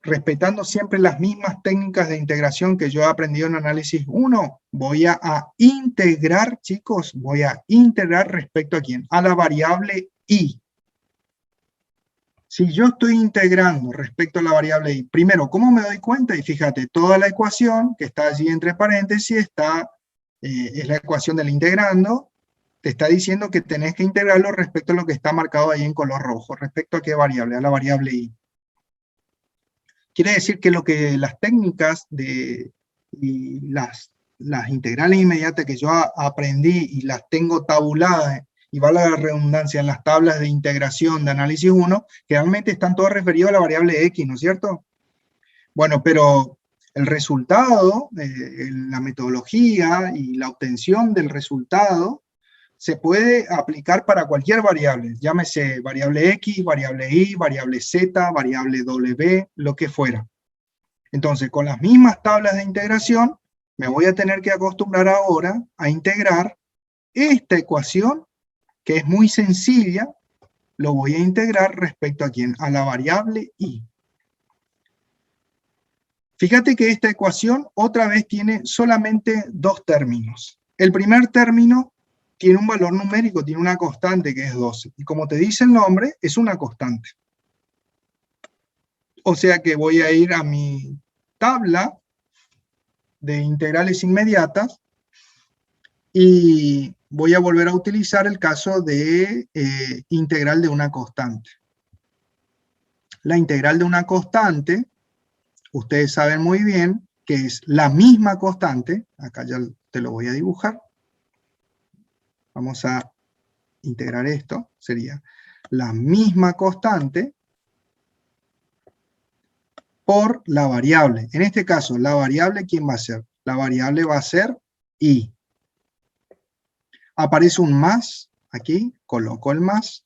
Speaker 1: respetando siempre las mismas técnicas de integración que yo he aprendido en análisis 1, voy a integrar, chicos, voy a integrar respecto a ¿quién? A la variable y. Si yo estoy integrando respecto a la variable y, primero, ¿cómo me doy cuenta? Y fíjate, toda la ecuación que está allí entre paréntesis es la ecuación del integrando, te está diciendo que tenés que integrarlo respecto a lo que está marcado ahí en color rojo. ¿Respecto a qué variable? A la variable y. Quiere decir que las técnicas y las integrales inmediatas que yo aprendí y las tengo tabuladas, y vale la redundancia, en las tablas de integración de análisis 1, que realmente están todas referidas a la variable x, ¿no es cierto? Bueno, pero el resultado, la metodología y la obtención del resultado se puede aplicar para cualquier variable, llámese variable x, variable y, variable z, variable w, lo que fuera. Entonces, con las mismas tablas de integración, me voy a tener que acostumbrar ahora a integrar esta ecuación, que es muy sencilla, lo voy a integrar respecto a ¿quién? A la variable y. Fíjate que esta ecuación otra vez tiene solamente dos términos. El primer término tiene un valor numérico, tiene una constante que es 12. Y como te dice el nombre, es una constante. O sea que voy a ir a mi tabla de integrales inmediatas y voy a volver a utilizar el caso de integral de una constante. La integral de una constante, ustedes saben muy bien que es la misma constante, acá ya te lo voy a dibujar. Vamos a integrar esto, sería la misma constante por la variable. En este caso, la variable, ¿quién va a ser? La variable va a ser y. Aparece un más, aquí, coloco el más.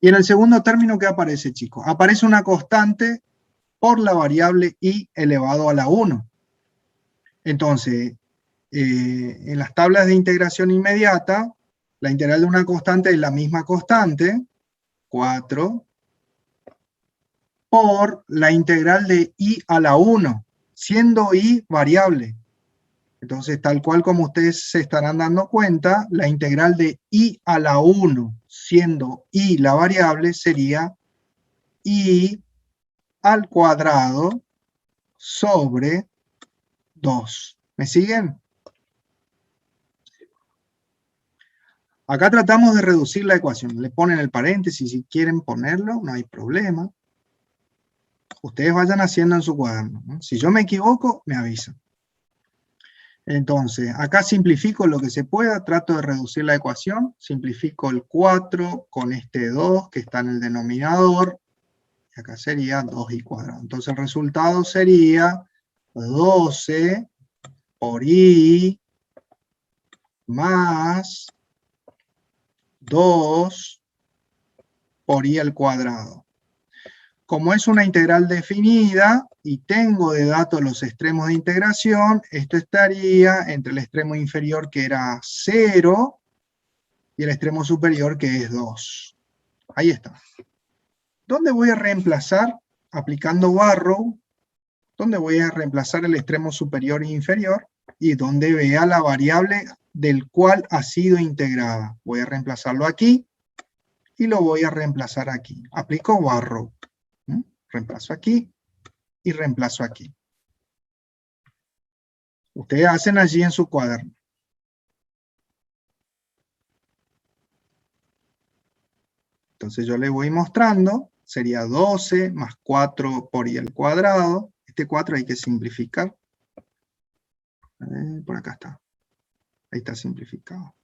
Speaker 1: Y en el segundo término, ¿qué aparece, chicos? Aparece una constante por la variable y elevado a la 1. Entonces, en las tablas de integración inmediata, la integral de una constante es la misma constante, 4, por la integral de i a la 1, siendo i variable. Entonces, tal cual como ustedes se estarán dando cuenta, la integral de i a la 1, siendo i la variable, sería i al cuadrado sobre 2. ¿Me siguen? Acá tratamos de reducir la ecuación. Le ponen el paréntesis si quieren ponerlo, no hay problema. Ustedes vayan haciendo en su cuaderno, ¿no? Si yo me equivoco, me avisan. Entonces, acá simplifico lo que se pueda, trato de reducir la ecuación, simplifico el 4 con este 2 que está en el denominador, y acá sería 2i cuadrado. Entonces el resultado sería 12 por i más 2 por i al cuadrado. como es una integral definida y tengo de datos los extremos de integración, esto estaría entre el extremo inferior que era 0 y el extremo superior que es 2. Ahí está. ¿Dónde voy a reemplazar? Aplicando Barrow, ¿dónde voy a reemplazar el extremo superior e inferior? Y donde vea la variable del cual ha sido integrada. Voy a reemplazarlo aquí y lo voy a reemplazar aquí. Aplico Barrow. Reemplazo aquí y reemplazo aquí. Ustedes hacen allí en su cuaderno. Entonces yo le voy mostrando, sería 12 más 4 por i al cuadrado. Este 4 hay que simplificar. Por acá está. Ahí está simplificado.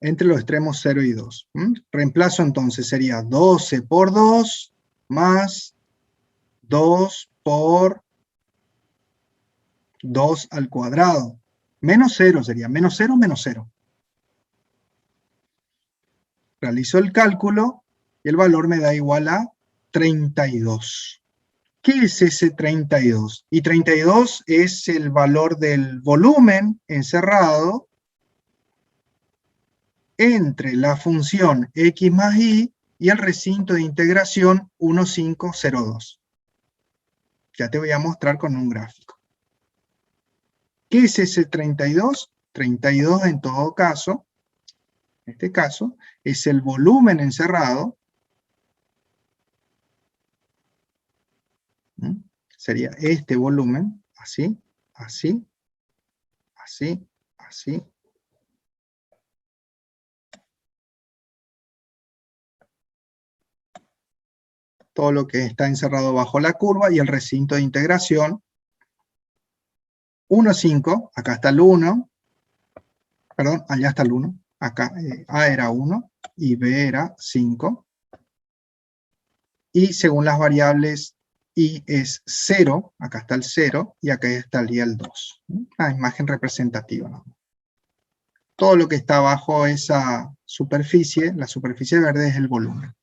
Speaker 1: Entre los extremos 0 y 2. Reemplazo entonces sería 12 por 2 más 2 por 2 al cuadrado. Menos 0 sería, menos 0, menos 0. Realizo el cálculo y el valor me da igual a 32. ¿Qué es ese 32? Y 32 es el valor del volumen encerrado entre la función x más y el recinto de integración 1502. Ya te voy a mostrar con un gráfico. ¿Qué es ese 32? 32 en todo caso, en este caso, es el volumen encerrado. Sería este volumen, así, así, así, así. Todo lo que está encerrado bajo la curva y el recinto de integración. 1, 5, acá está el 1, perdón, allá está el 1, acá A era 1 y B era 5. Y según las variables I es 0, acá está el 0 y acá estaría el 2. La imagen representativa, ¿no? Todo lo que está bajo esa superficie, la superficie verde es el volumen.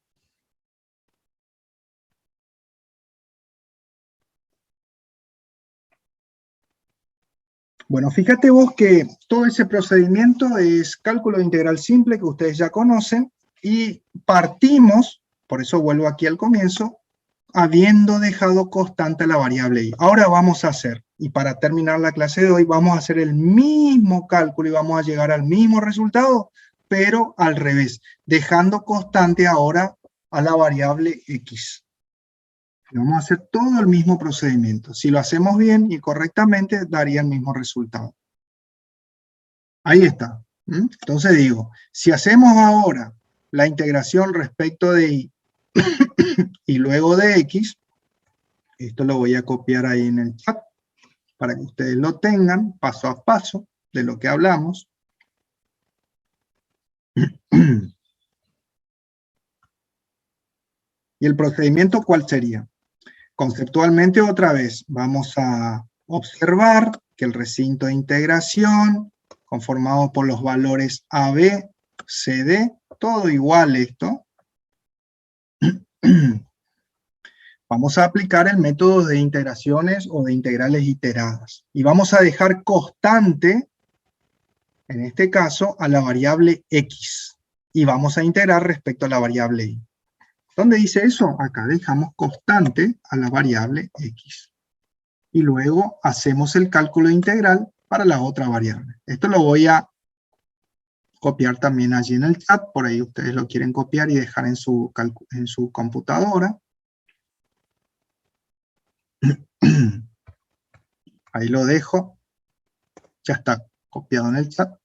Speaker 1: Bueno, fíjate vos que todo ese procedimiento es cálculo de integral simple que ustedes ya conocen y partimos, por eso vuelvo aquí al comienzo, habiendo dejado constante la variable i. Ahora vamos a hacer, y para terminar la clase de hoy, vamos a hacer el mismo cálculo y vamos a llegar al mismo resultado, pero al revés, dejando constante ahora a la variable x. Vamos a hacer todo el mismo procedimiento. Si lo hacemos bien y correctamente, daría el mismo resultado. Ahí está. Entonces digo, si hacemos ahora la integración respecto de y y luego de x, esto lo voy a copiar ahí en el chat para que ustedes lo tengan paso a paso de lo que hablamos. ¿Y el procedimiento cuál sería? Conceptualmente, otra vez, vamos a observar que el recinto de integración, conformado por los valores AB, CD, todo igual esto. Vamos a aplicar el método de integraciones o de integrales iteradas. Y vamos a dejar constante, en este caso, a la variable x. Y vamos a integrar respecto a la variable y. ¿Dónde dice eso? Acá dejamos constante a la variable x. Y luego hacemos el cálculo integral para la otra variable. Esto lo voy a copiar también allí en el chat. Por ahí ustedes lo quieren copiar y dejar en su computadora. Ahí lo dejo. Ya está copiado en el chat.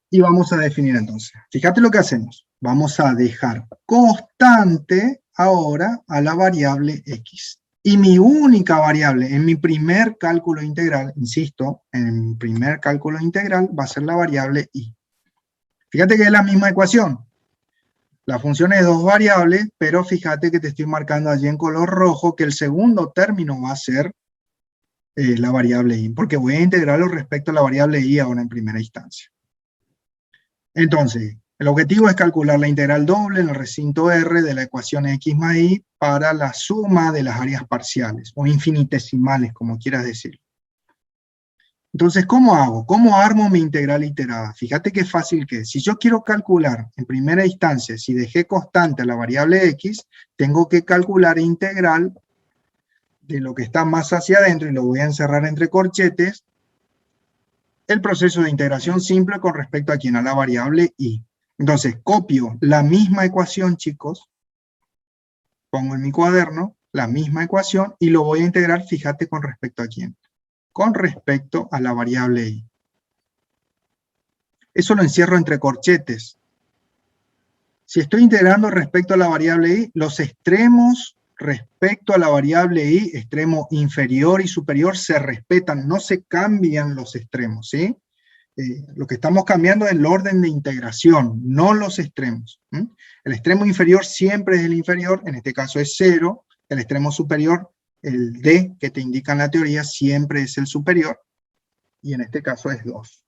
Speaker 1: Y vamos a definir entonces. Fíjate lo que hacemos. Vamos a dejar constante ahora a la variable x. Y mi única variable en mi primer cálculo integral, insisto, en mi primer cálculo integral va a ser la variable y. Fíjate que es la misma ecuación. La función es dos variables, pero fíjate que te estoy marcando allí en color rojo que el segundo término va a ser la variable y, porque voy a integrarlo respecto a la variable y ahora en primera instancia. Entonces, el objetivo es calcular la integral doble en el recinto R de la ecuación x más y para la suma de las áreas parciales, o infinitesimales, como quieras decir. Entonces, ¿cómo hago? ¿Cómo armo mi integral iterada? Fíjate qué fácil que es. Si yo quiero calcular en primera instancia, si dejé constante a la variable x, tengo que calcular integral de lo que está más hacia adentro, y lo voy a encerrar entre corchetes, el proceso de integración simple con respecto a quién, a la variable y. Entonces, copio la misma ecuación, chicos, pongo en mi cuaderno la misma ecuación y lo voy a integrar, fíjate, con respecto a quién, con respecto a la variable y. Eso lo encierro entre corchetes. Si estoy integrando respecto a la variable y, los extremos respecto a la variable y, extremo inferior y superior, se respetan, no se cambian los extremos, ¿sí? Lo que estamos cambiando es el orden de integración, no los extremos. El extremo inferior siempre es el inferior, en este caso es 0, el extremo superior, el D que te indica en la teoría, siempre es el superior, y en este caso es 2.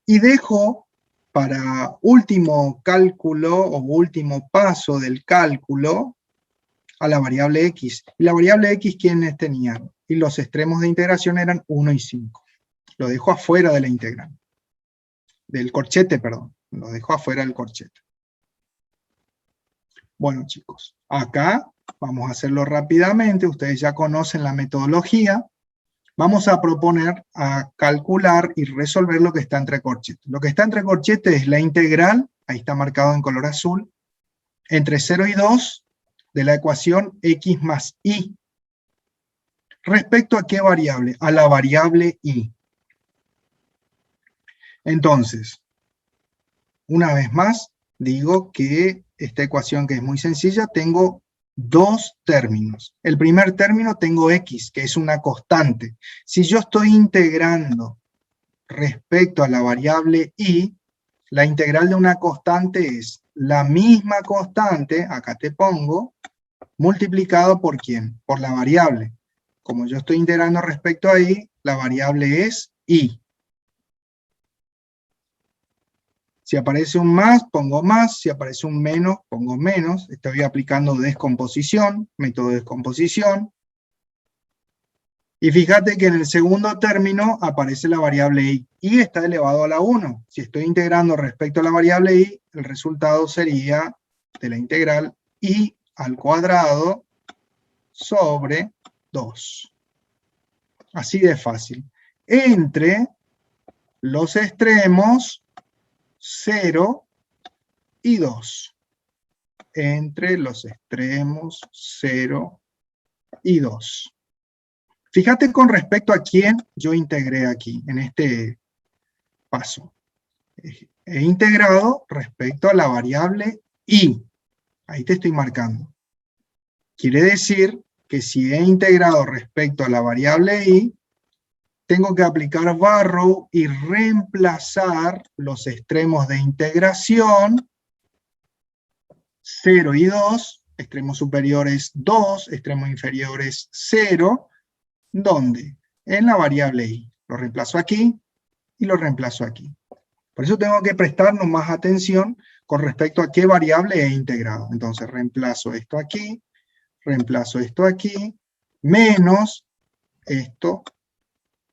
Speaker 1: Y dejo para último cálculo o último paso del cálculo a la variable x. Y la variable x, ¿quiénes tenían? Y los extremos de integración eran 1 y 5. Lo dejo afuera de la integral. Del corchete, perdón. Lo dejo afuera del corchete. Bueno, chicos, acá vamos a hacerlo rápidamente. Ustedes ya conocen la metodología. Vamos a proponer a calcular y resolver lo que está entre corchetes. Lo que está entre corchetes es la integral, ahí está marcado en color azul, entre 0 y 2 de la ecuación x más y. ¿Respecto a qué variable? A la variable y. Entonces, una vez más, digo que esta ecuación, que es muy sencilla, tengo dos términos. El primer término tengo x, que es una constante. Si yo estoy integrando respecto a la variable y, la integral de una constante es la misma constante, acá te pongo, multiplicado por ¿quién? Por la variable. Como yo estoy integrando respecto a y, la variable es y. Si aparece un más, pongo más. Si aparece un menos, pongo menos. Estoy aplicando descomposición, método de descomposición. Y fíjate que en el segundo término aparece la variable y. Y está elevado a la 1. Si estoy integrando respecto a la variable y, el resultado sería de la integral y al cuadrado sobre 2. Así de fácil. Entre los extremos 0 y 2. Entre los extremos 0 y 2. Fíjate con respecto a quién yo integré aquí, en este paso. He integrado respecto a la variable y. Ahí te estoy marcando. Quiere decir que si he integrado respecto a la variable y, tengo que aplicar barrow y reemplazar los extremos de integración 0 y 2, extremos superiores 2, extremos inferiores 0, ¿dónde? En la variable y. Lo reemplazo aquí y lo reemplazo aquí. Por eso tengo que prestarnos más atención con respecto a qué variable he integrado. Entonces reemplazo esto aquí, menos esto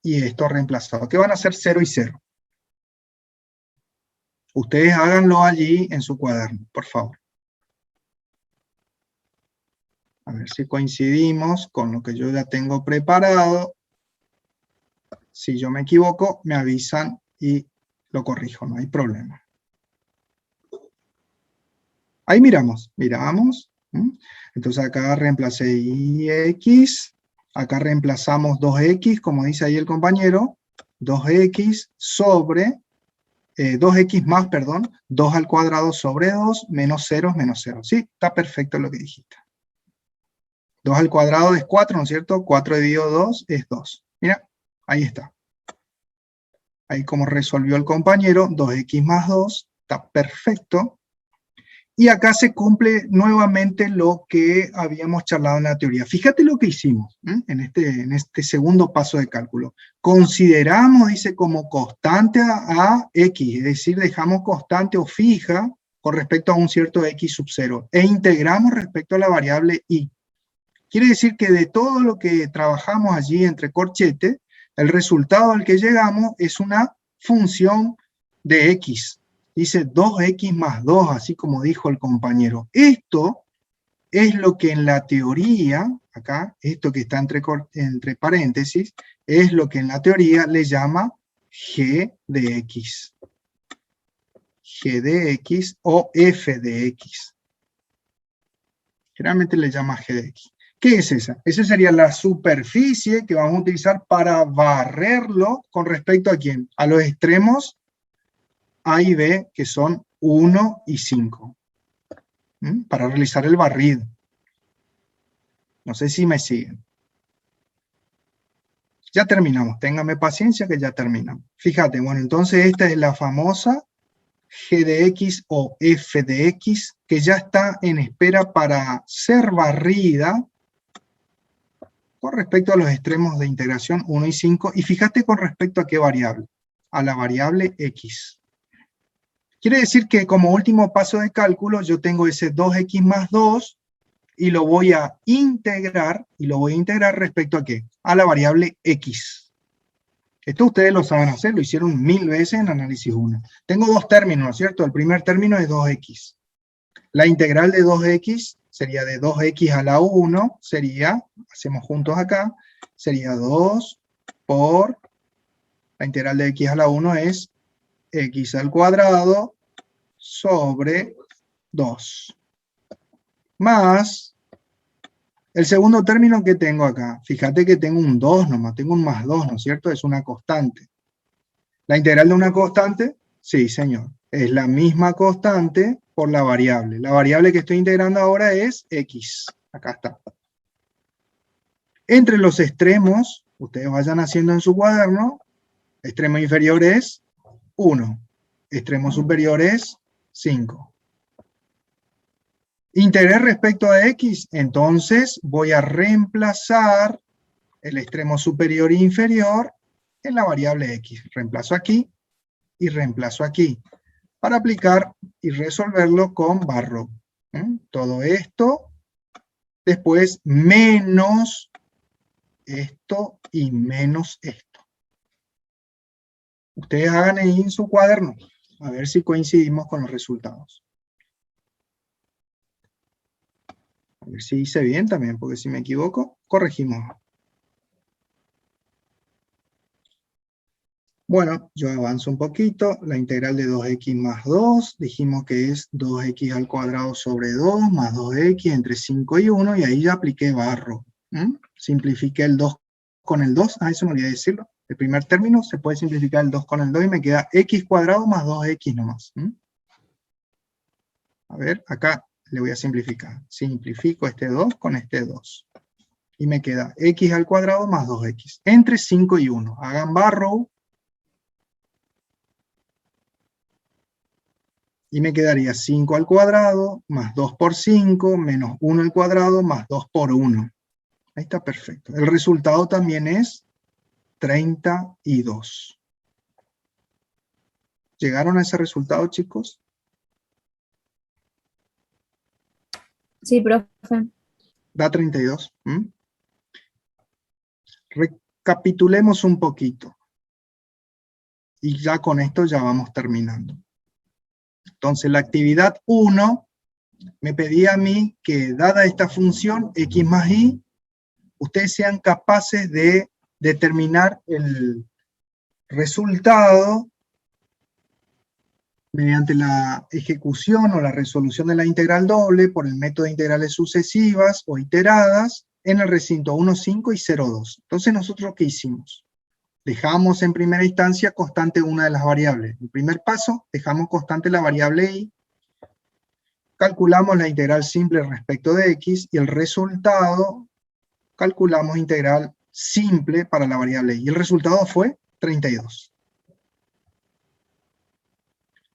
Speaker 1: y esto reemplazado, que van a ser 0 y 0. Ustedes háganlo allí en su cuaderno, por favor. A ver si coincidimos con lo que yo ya tengo preparado. Si yo me equivoco, me avisan y lo corrijo, no hay problema. Ahí miramos. Entonces acá reemplacé x, acá reemplazamos 2x, como dice ahí el compañero, 2x sobre, 2x más, perdón, 2 al cuadrado sobre 2, menos 0 es menos 0. Sí, está perfecto lo que dijiste. 2 al cuadrado es 4, ¿no es cierto? 4 dividido 2 es 2. Mira, ahí está. Ahí como resolvió el compañero, 2x más 2, está perfecto. Y acá se cumple nuevamente lo que habíamos charlado en la teoría. Fíjate lo que hicimos en este segundo paso de cálculo. Consideramos, dice, como constante a x, es decir, dejamos constante o fija con respecto a un cierto x sub 0, e integramos respecto a la variable y. Quiere decir que de todo lo que trabajamos allí entre corchetes, el resultado al que llegamos es una función de x. Dice 2x más 2, así como dijo el compañero. Esto es lo que en la teoría, acá, esto que está entre paréntesis, es lo que en la teoría le llama g de x. G de x o f de x. Generalmente le llama g de x. ¿Qué es esa? Esa sería la superficie que vamos a utilizar para barrerlo con respecto a quién? A los extremos A y B, que son 1 y 5. Para realizar el barrido. No sé si me siguen. Ya terminamos. Téngame paciencia que ya terminamos. Fíjate, bueno, entonces esta es la famosa g de x o f de x, que ya está en espera para ser barrida con respecto a los extremos de integración 1 y 5, y fíjate con respecto a qué variable, a la variable x. Quiere decir que como último paso de cálculo yo tengo ese 2x más 2 y lo voy a integrar, respecto a qué, a la variable x. Esto ustedes lo saben hacer, lo hicieron 1000 veces en análisis 1. Tengo dos términos, ¿no es cierto? El primer término es 2x. La integral de 2x sería de 2x a la 1, sería, hacemos juntos acá, sería 2 por, la integral de x a la 1 es x al cuadrado sobre 2. Más el segundo término que tengo acá. Fíjate que tengo un 2 nomás, tengo un más 2, ¿no es cierto? Es una constante. ¿La integral de una constante? Sí, señor. Es la misma constante por la variable. La variable que estoy integrando ahora es x. Acá está. Entre los extremos, ustedes vayan haciendo en su cuaderno, extremo inferior es 1. Extremo superior es 5. Integré respecto a x, entonces voy a reemplazar el extremo superior e inferior en la variable x. Reemplazo aquí y reemplazo aquí, para aplicar y resolverlo con barro. Todo esto, después menos esto y menos esto. Ustedes hagan ahí en su cuaderno, a ver si coincidimos con los resultados. A ver si hice bien también, porque si me equivoco, corregimos. Bueno, yo avanzo un poquito. La integral de 2x más 2, dijimos que es 2x al cuadrado sobre 2 más 2x entre 5 y 1, y ahí ya apliqué barro. Simplifiqué el 2 con el 2, eso me olvidé decirlo. El primer término se puede simplificar el 2 con el 2 y me queda x cuadrado más 2x nomás. A ver, acá le voy a simplificar. Simplifico este 2 con este 2. Y me queda x al cuadrado más 2x. Entre 5 y 1. Hagan barro. Y me quedaría 5 al cuadrado más 2 por 5 menos 1 al cuadrado más 2 por 1. Ahí está perfecto. El resultado también es 32. ¿Llegaron a ese resultado, chicos?
Speaker 3: Sí, profe.
Speaker 1: Da 32. Recapitulemos un poquito. Y ya con esto ya vamos terminando. Entonces la actividad 1 me pedía a mí que, dada esta función x más y, ustedes sean capaces de determinar el resultado mediante la ejecución o la resolución de la integral doble por el método de integrales sucesivas o iteradas en el recinto 1, 5 y 0, 2. Entonces nosotros, ¿qué hicimos? Dejamos en primera instancia constante una de las variables. El primer paso, dejamos constante la variable y, calculamos la integral simple respecto de x, y el resultado, calculamos integral simple para la variable y. El resultado fue 32.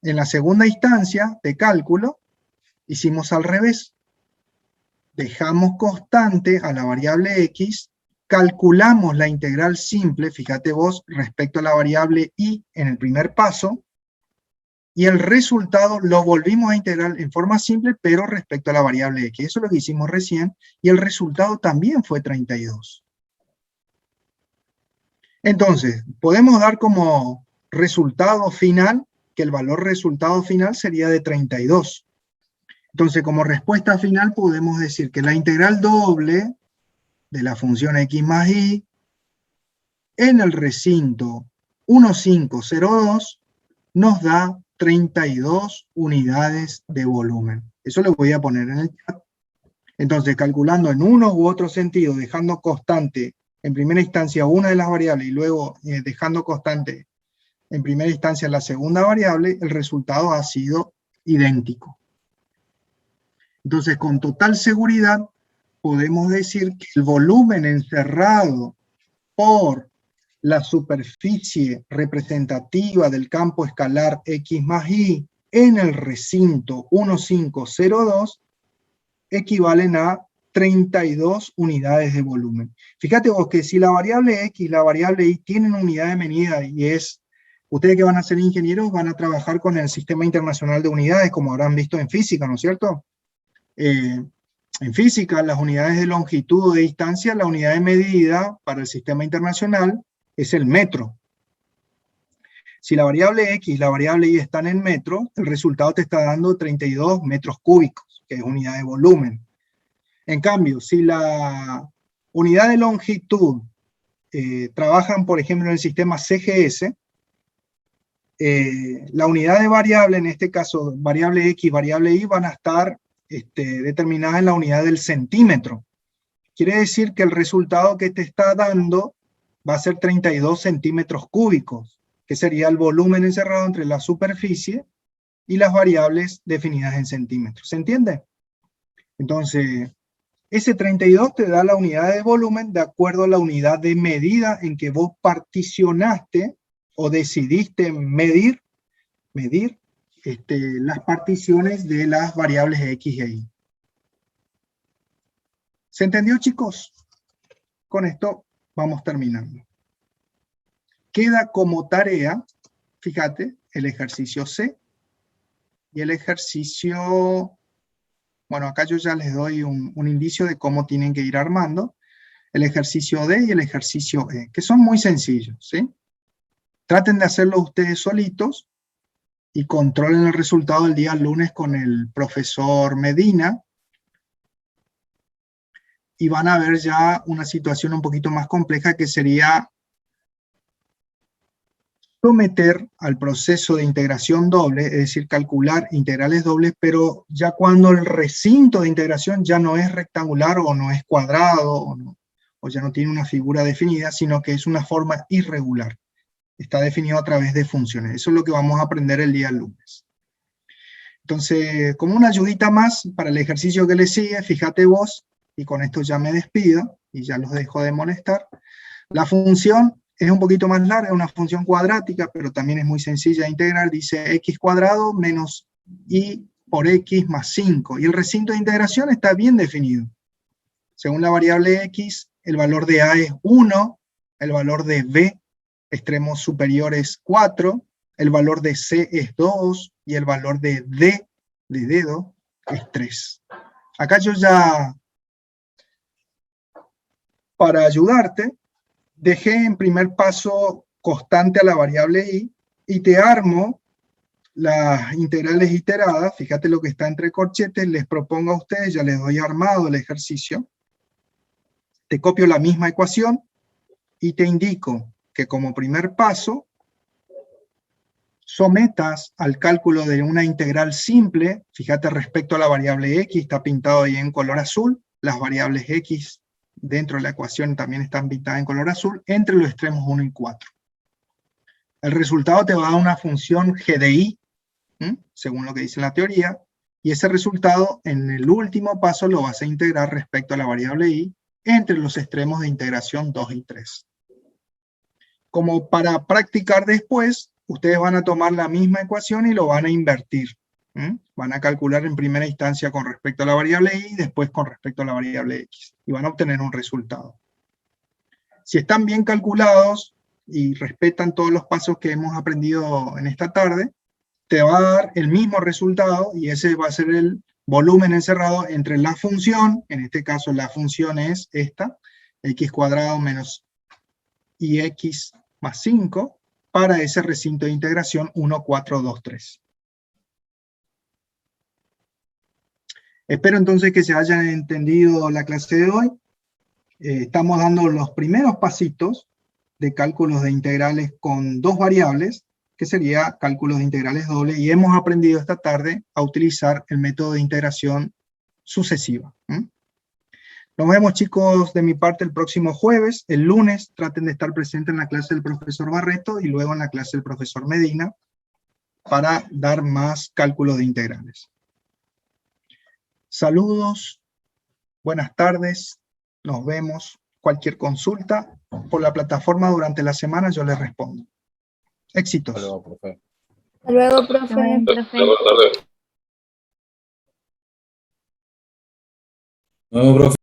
Speaker 1: En la segunda instancia de cálculo, hicimos al revés. Dejamos constante a la variable x, calculamos la integral simple, fíjate vos, respecto a la variable y en el primer paso, y el resultado lo volvimos a integrar en forma simple, pero respecto a la variable x. Eso es lo que hicimos recién, y el resultado también fue 32. Entonces, podemos dar como resultado final, que el valor resultado final sería de 32. Entonces, como respuesta final podemos decir que la integral doble de la función x más y en el recinto 1502 nos da 32 unidades de volumen. Eso lo voy a poner en el chat. Entonces, calculando en uno u otro sentido, dejando constante en primera instancia una de las variables y luego dejando constante en primera instancia la segunda variable, el resultado ha sido idéntico. Entonces, con total seguridad, podemos decir que el volumen encerrado por la superficie representativa del campo escalar x más y en el recinto 1502 equivalen a 32 unidades de volumen. Fíjate vos que si la variable x y la variable y tienen unidad de medida y es, ustedes que van a ser ingenieros van a trabajar con el Sistema Internacional de Unidades, como habrán visto en física, ¿no es cierto? En física, las unidades de longitud o de distancia, la unidad de medida para el sistema internacional es el metro. Si la variable x y la variable y están en metros, el resultado te está dando 32 metros cúbicos, que es unidad de volumen. En cambio, si la unidad de longitud trabajan, por ejemplo, en el sistema CGS, la unidad de variable, en este caso variable x y variable y, van a estar determinada en la unidad del centímetro. Quiere decir que el resultado que te está dando va a ser 32 centímetros cúbicos, que sería el volumen encerrado entre la superficie y las variables definidas en centímetros. ¿Se entiende? Entonces, ese 32 te da la unidad de volumen de acuerdo a la unidad de medida en que vos particionaste o decidiste medir las particiones de las variables x e y. ¿Se entendió, chicos? Con esto vamos terminando. Queda como tarea, fíjate, el ejercicio C y el ejercicio, bueno, acá yo ya les doy un indicio de cómo tienen que ir armando, el ejercicio D y el ejercicio E, que son muy sencillos, ¿sí? Traten de hacerlo ustedes solitos y controlen el resultado el día lunes con el profesor Medina, y van a ver ya una situación un poquito más compleja que sería someter al proceso de integración doble, es decir, calcular integrales dobles, pero ya cuando el recinto de integración ya no es rectangular o no es cuadrado o ya no tiene una figura definida, sino que es una forma irregular. Está definido a través de funciones. Eso es lo que vamos a aprender el día lunes. Entonces, como una ayudita más para el ejercicio que le sigue, fíjate vos, y con esto ya me despido, y ya los dejo de molestar. La función es un poquito más larga, es una función cuadrática, pero también es muy sencilla de integrar. Dice x cuadrado menos y por x más 5. Y el recinto de integración está bien definido. Según la variable x, el valor de a es 1, el valor de b, extremos superiores 4, el valor de c es 2, y el valor de d, de dedo, es 3. Acá yo ya, para ayudarte, dejé en primer paso constante a la variable y te armo las integrales iteradas. Fíjate lo que está entre corchetes, les propongo a ustedes, ya les doy armado el ejercicio. Te copio la misma ecuación y te indico que como primer paso sometas al cálculo de una integral simple. Fíjate respecto a la variable x, está pintado ahí en color azul, las variables x dentro de la ecuación también están pintadas en color azul, entre los extremos 1 y 4. El resultado te va a dar una función g de y, según lo que dice la teoría, y ese resultado en el último paso lo vas a integrar respecto a la variable y entre los extremos de integración 2 y 3. Como para practicar después, ustedes van a tomar la misma ecuación y lo van a invertir. Van a calcular en primera instancia con respecto a la variable y después con respecto a la variable x. Y van a obtener un resultado. Si están bien calculados y respetan todos los pasos que hemos aprendido en esta tarde, te va a dar el mismo resultado y ese va a ser el volumen encerrado entre la función, en este caso la función es esta, x cuadrado menos ix más 5, para ese recinto de integración 1, 4, 2, 3. Espero entonces que se hayan entendido la clase de hoy. Estamos dando los primeros pasitos de cálculos de integrales con dos variables, que sería cálculos de integrales dobles, y hemos aprendido esta tarde a utilizar el método de integración sucesiva. Nos vemos, chicos, de mi parte el próximo jueves. El lunes traten de estar presentes en la clase del profesor Barreto y luego en la clase del profesor Medina para dar más cálculos de integrales. Saludos, buenas tardes, nos vemos. Cualquier consulta por la plataforma durante la semana yo les respondo. Éxitos.
Speaker 4: Hasta luego, profe.
Speaker 3: Hasta luego, profe.
Speaker 2: Buenas tardes.
Speaker 4: Nos vemos, profe.